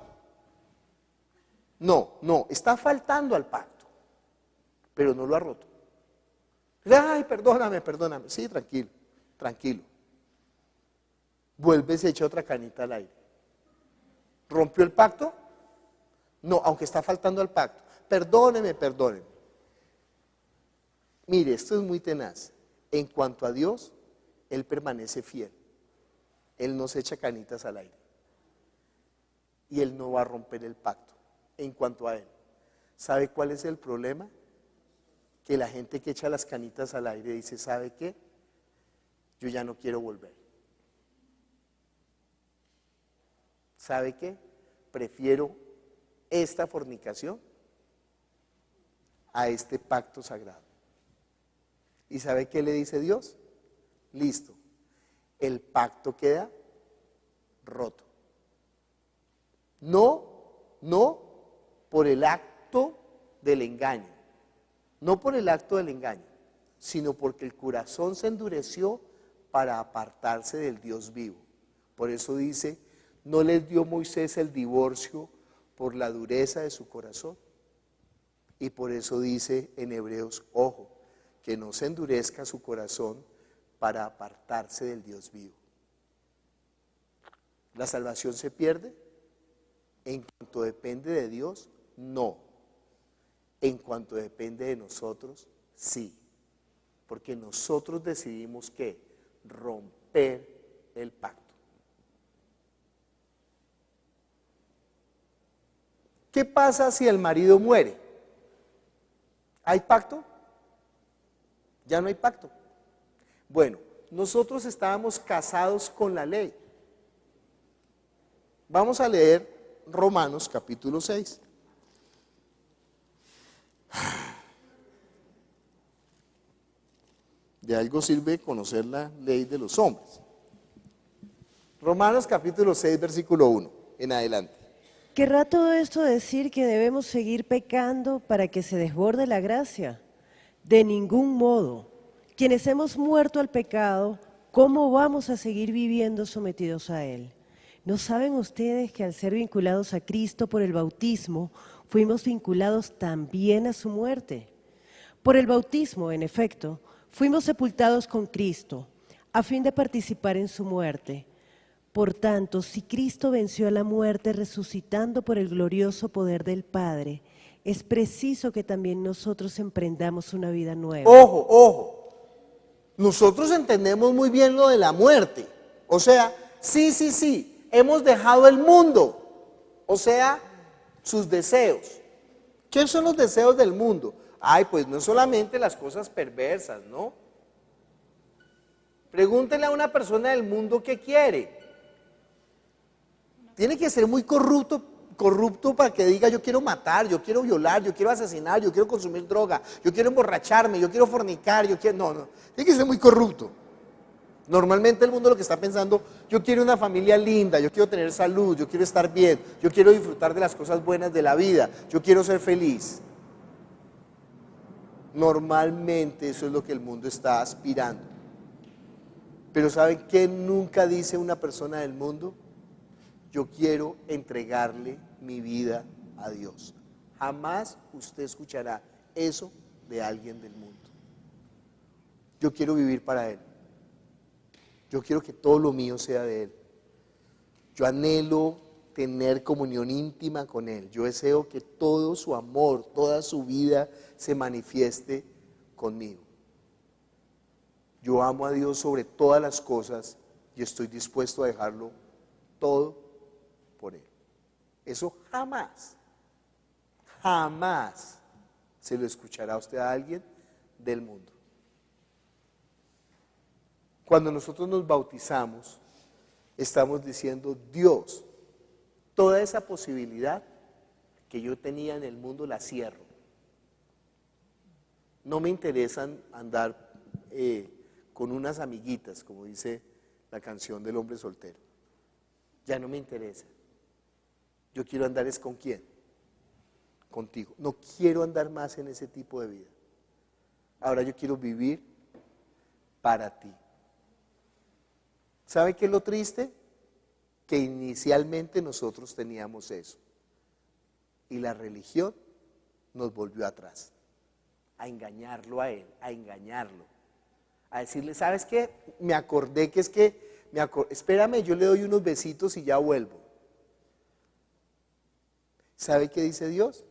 S2: No, está faltando al pacto, pero no lo ha roto. Ay, perdóname. Sí, tranquilo. Vuelve y se echa otra canita al aire. ¿Rompió el pacto? No, aunque está faltando al pacto. Perdóneme. Mire, esto es muy tenaz. En cuanto a Dios, Él permanece fiel. Él no se echa canitas al aire. Y Él no va a romper el pacto. En cuanto a Él, ¿sabe cuál es el problema? Que la gente que echa las canitas al aire dice, ¿sabe qué? Yo ya no quiero volver. ¿Sabe qué? Prefiero esta fornicación a este pacto sagrado. ¿Y sabe qué le dice Dios? listo, el pacto queda roto. No por el acto del engaño, no por el acto del engaño, sino porque el corazón se endureció para apartarse del Dios vivo. Por eso dice, no les dio Moisés el divorcio por la dureza de su corazón. Y por eso dice en Hebreos, ojo, que no se endurezca su corazón para apartarse del Dios vivo. ¿La salvación se pierde? En cuanto depende de Dios, no. En cuanto depende de nosotros, sí. Porque nosotros decidimos que romper el pacto. ¿Qué pasa si el marido muere? ¿Hay pacto? Ya no hay pacto. Bueno, nosotros estábamos casados con la ley. Vamos a leer Romanos capítulo 6. De algo sirve conocer la ley de los hombres. Romanos capítulo 6, versículo 1 en adelante.
S5: ¿Querrá todo esto decir que debemos seguir pecando para que se desborde la gracia? De ningún modo. Quienes hemos muerto al pecado, ¿cómo vamos a seguir viviendo sometidos a él? ¿No saben ustedes que al ser vinculados a Cristo por el bautismo, fuimos vinculados también a su muerte? Por el bautismo, en efecto, fuimos sepultados con Cristo, a fin de participar en su muerte. Por tanto, si Cristo venció a la muerte resucitando por el glorioso poder del Padre, es preciso que también nosotros emprendamos una vida nueva.
S2: Ojo, ojo. Nosotros entendemos muy bien lo de la muerte. O sea, sí, hemos dejado el mundo. O sea, sus deseos. ¿Qué son los deseos del mundo? Ay, pues no solamente las cosas perversas, ¿no? Pregúntenle a una persona del mundo qué quiere. Tiene que ser muy corrupto para que diga yo quiero matar, yo quiero violar, yo quiero asesinar, yo quiero consumir droga, yo quiero emborracharme, yo quiero fornicar, no, tiene que ser muy corrupto. Normalmente el mundo lo que está pensando, yo quiero una familia linda, yo quiero tener salud, yo quiero estar bien, yo quiero disfrutar de las cosas buenas de la vida, yo quiero ser feliz. Normalmente eso es lo que el mundo está aspirando. Pero ¿saben qué nunca dice una persona del mundo? Yo quiero entregarle mi vida a Dios. Jamás usted escuchará eso de alguien del mundo. Yo quiero vivir para Él. Yo quiero que todo lo mío sea de Él. Yo anhelo tener comunión íntima con Él. Yo deseo que todo su amor, toda su vida se manifieste conmigo. Yo amo a Dios sobre todas las cosas y estoy dispuesto a dejarlo todo por Él. Eso jamás se lo escuchará a usted a alguien del mundo. Cuando nosotros nos bautizamos, estamos diciendo, Dios, toda esa posibilidad que yo tenía en el mundo la cierro. No me interesan andar con unas amiguitas, como dice la canción del hombre soltero. Ya no me interesa. Yo quiero andar es con quién, contigo. No quiero andar más en ese tipo de vida. Ahora yo quiero vivir para ti. ¿Sabe qué es lo triste? Que inicialmente nosotros teníamos eso. Y la religión nos volvió atrás. A engañarlo a él, a engañarlo. A decirle, ¿sabes qué? Me acordé que espérame, yo le doy unos besitos y ya vuelvo. ¿Sabe qué dice Dios?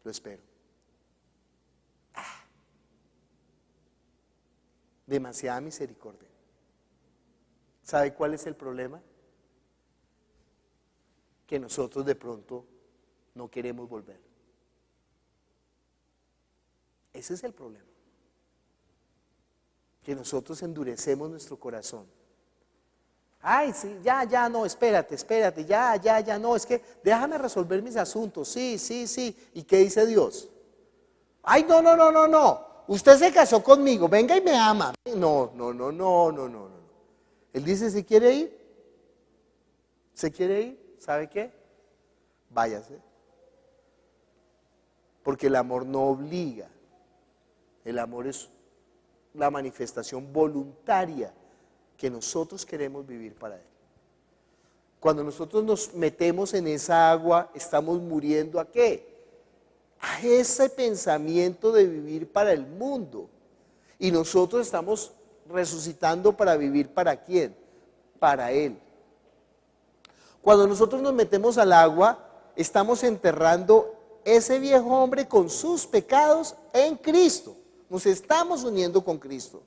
S2: Lo espero. Demasiada misericordia. ¿Sabe cuál es el problema? Que nosotros de pronto no queremos volver. Ese es el problema. Que nosotros endurecemos nuestro corazón. Ay, sí, ya, no, espérate, ya, no, es que déjame resolver mis asuntos, sí. ¿Y qué dice Dios? Ay, no, usted se casó conmigo, venga y me ama. No. Él dice, ¿se quiere ir? ¿Se quiere ir? ¿Sabe qué? Váyase. Porque el amor no obliga. El amor es la manifestación voluntaria que nosotros queremos vivir para Él. Cuando nosotros nos metemos en esa agua, estamos muriendo ¿a qué? A ese pensamiento de vivir para el mundo. Y nosotros estamos resucitando para vivir ¿para quién? Para Él. Cuando nosotros nos metemos al agua, estamos enterrando ese viejo hombre con sus pecados en Cristo. Nos estamos uniendo con Cristo.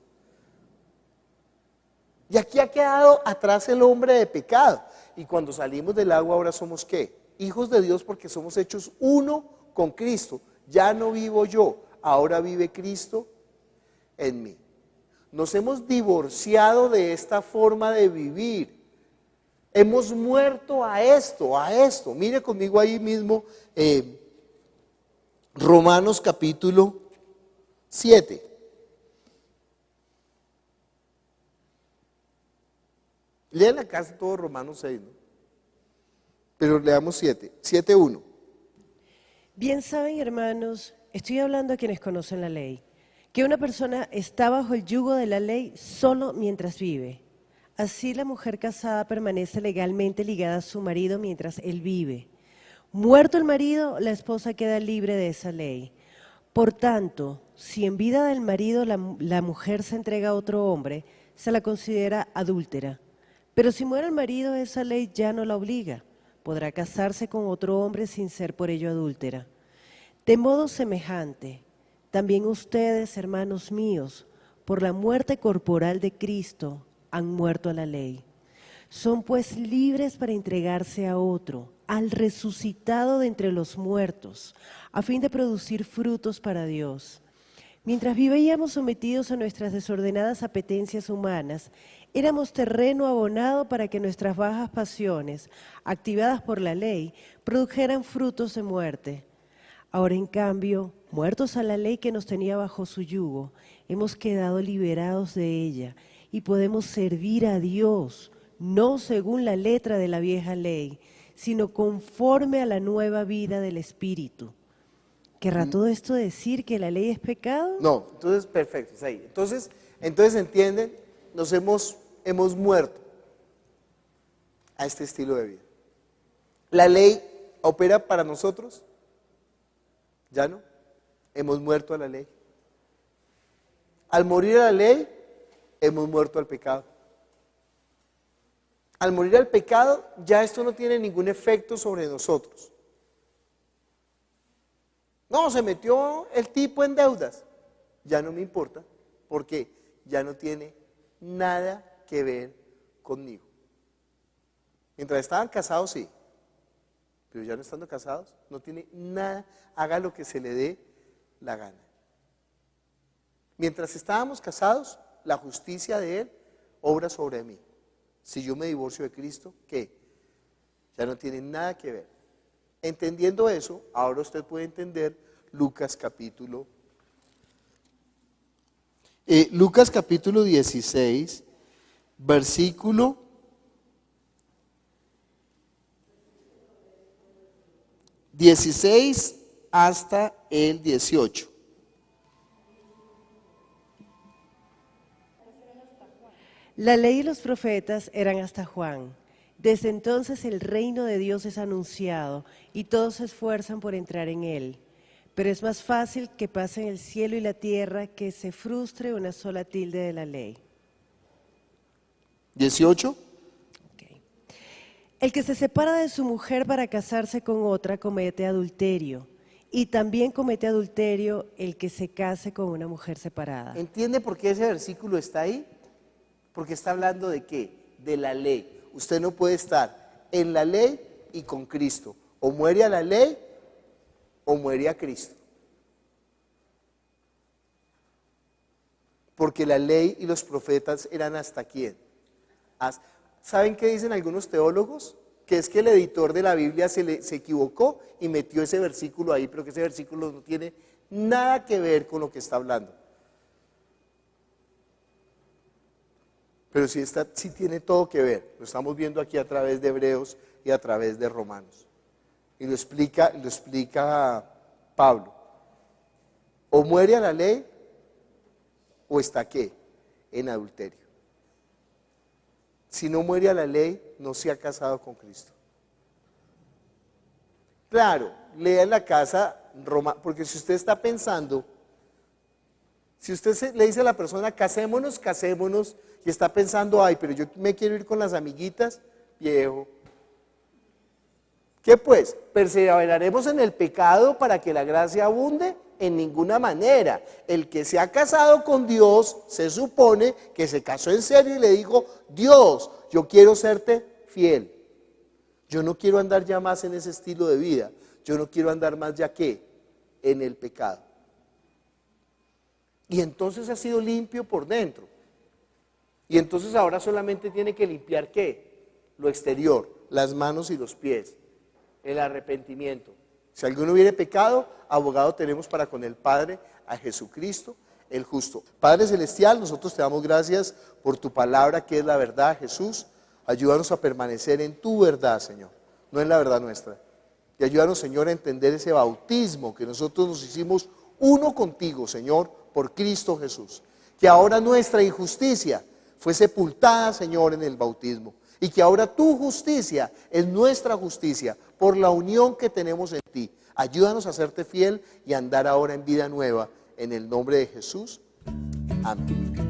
S2: Y aquí ha quedado atrás el hombre de pecado. Y cuando salimos del agua ahora somos ¿qué? Hijos de Dios porque somos hechos uno con Cristo. Ya no vivo yo, ahora vive Cristo en mí. Nos hemos divorciado de esta forma de vivir. Hemos muerto a esto. Mire conmigo ahí mismo Romanos capítulo 7. Lean la casa todo Romanos 6, ¿no? Pero leamos 7, 7:1.
S5: Bien saben, hermanos, estoy hablando a quienes conocen la ley, que una persona está bajo el yugo de la ley solo mientras vive. Así la mujer casada permanece legalmente ligada a su marido mientras él vive. Muerto el marido, la esposa queda libre de esa ley. Por tanto, si en vida del marido la mujer se entrega a otro hombre, se la considera adúltera. Pero si muere el marido, esa ley ya no la obliga. Podrá casarse con otro hombre sin ser por ello adúltera. De modo semejante, también ustedes, hermanos míos, por la muerte corporal de Cristo, han muerto a la ley. Son pues libres para entregarse a otro, al resucitado de entre los muertos, a fin de producir frutos para Dios. Mientras vivíamos sometidos a nuestras desordenadas apetencias humanas, éramos terreno abonado para que nuestras bajas pasiones, activadas por la ley, produjeran frutos de muerte. Ahora, en cambio, muertos a la ley que nos tenía bajo su yugo, hemos quedado liberados de ella y podemos servir a Dios, no según la letra de la vieja ley, sino conforme a la nueva vida del Espíritu. ¿Querrá todo esto decir que la ley es pecado?
S2: No, entonces perfecto, es ahí. Entonces entienden, nos hemos muerto a este estilo de vida. ¿La ley opera para nosotros? Ya no, hemos muerto a la ley. Al morir a la ley, hemos muerto al pecado. Al morir al pecado, ya esto no tiene ningún efecto sobre nosotros. No, se metió el tipo en deudas. Ya no me importa, porque ya no tiene nada que ver conmigo. Mientras estaban casados, sí. Pero ya no estando casados, no tiene nada, haga lo que se le dé la gana. Mientras estábamos casados, la justicia de Él obra sobre mí. Si yo me divorcio de Cristo, ¿qué? Ya no tiene nada que ver. Entendiendo eso, ahora usted puede entender Lucas capítulo 16, versículo 16 hasta el 18.
S5: La ley y los profetas eran hasta Juan. Desde entonces el reino de Dios es anunciado y todos se esfuerzan por entrar en él. Pero es más fácil que pasen el cielo y la tierra que se frustre una sola tilde de la ley.
S2: 18.
S5: Okay. El que se separa de su mujer para casarse con otra comete adulterio. Y también comete adulterio el que se case con una mujer separada.
S2: ¿Entiende por qué ese versículo está ahí? Porque está hablando de qué? De la ley. Usted no puede estar en la ley y con Cristo. O muere a la ley o muere a Cristo. Porque la ley y los profetas eran hasta quién. ¿Saben qué dicen algunos teólogos? Que es que el editor de la Biblia se equivocó y metió ese versículo ahí, pero que ese versículo no tiene nada que ver con lo que está hablando. Pero sí tiene todo que ver. Lo estamos viendo aquí a través de Hebreos y a través de Romanos. Y lo explica Pablo. O muere a la ley, o está ¿qué? En adulterio. Si no muere a la ley, no se ha casado con Cristo. Claro, lea en la casa Roma, porque si usted está pensando, si usted le dice a la persona casémonos, y está pensando, ay, pero yo me quiero ir con las amiguitas, viejo. ¿Qué pues? ¿Perseveraremos en el pecado para que la gracia abunde? En ninguna manera. El que se ha casado con Dios, se supone que se casó en serio y le dijo, Dios, yo quiero serte fiel. Yo no quiero andar ya más en ese estilo de vida. Yo no quiero andar más ya que en el pecado. Y entonces ha sido limpio por dentro. Y entonces ahora solamente tiene que limpiar ¿qué? Lo exterior, las manos y los pies, el arrepentimiento. Si alguno hubiere pecado, abogado tenemos para con el Padre, a Jesucristo, el justo. Padre Celestial, nosotros te damos gracias por tu palabra que es la verdad, Jesús. Ayúdanos a permanecer en tu verdad, Señor, no en la verdad nuestra. Y ayúdanos, Señor, a entender ese bautismo que nosotros nos hicimos uno contigo, Señor, por Cristo Jesús. Que ahora nuestra injusticia fue sepultada, Señor, en el bautismo. Y que ahora tu justicia es nuestra justicia por la unión que tenemos en ti. Ayúdanos a serte fiel y a andar ahora en vida nueva. En el nombre de Jesús. Amén.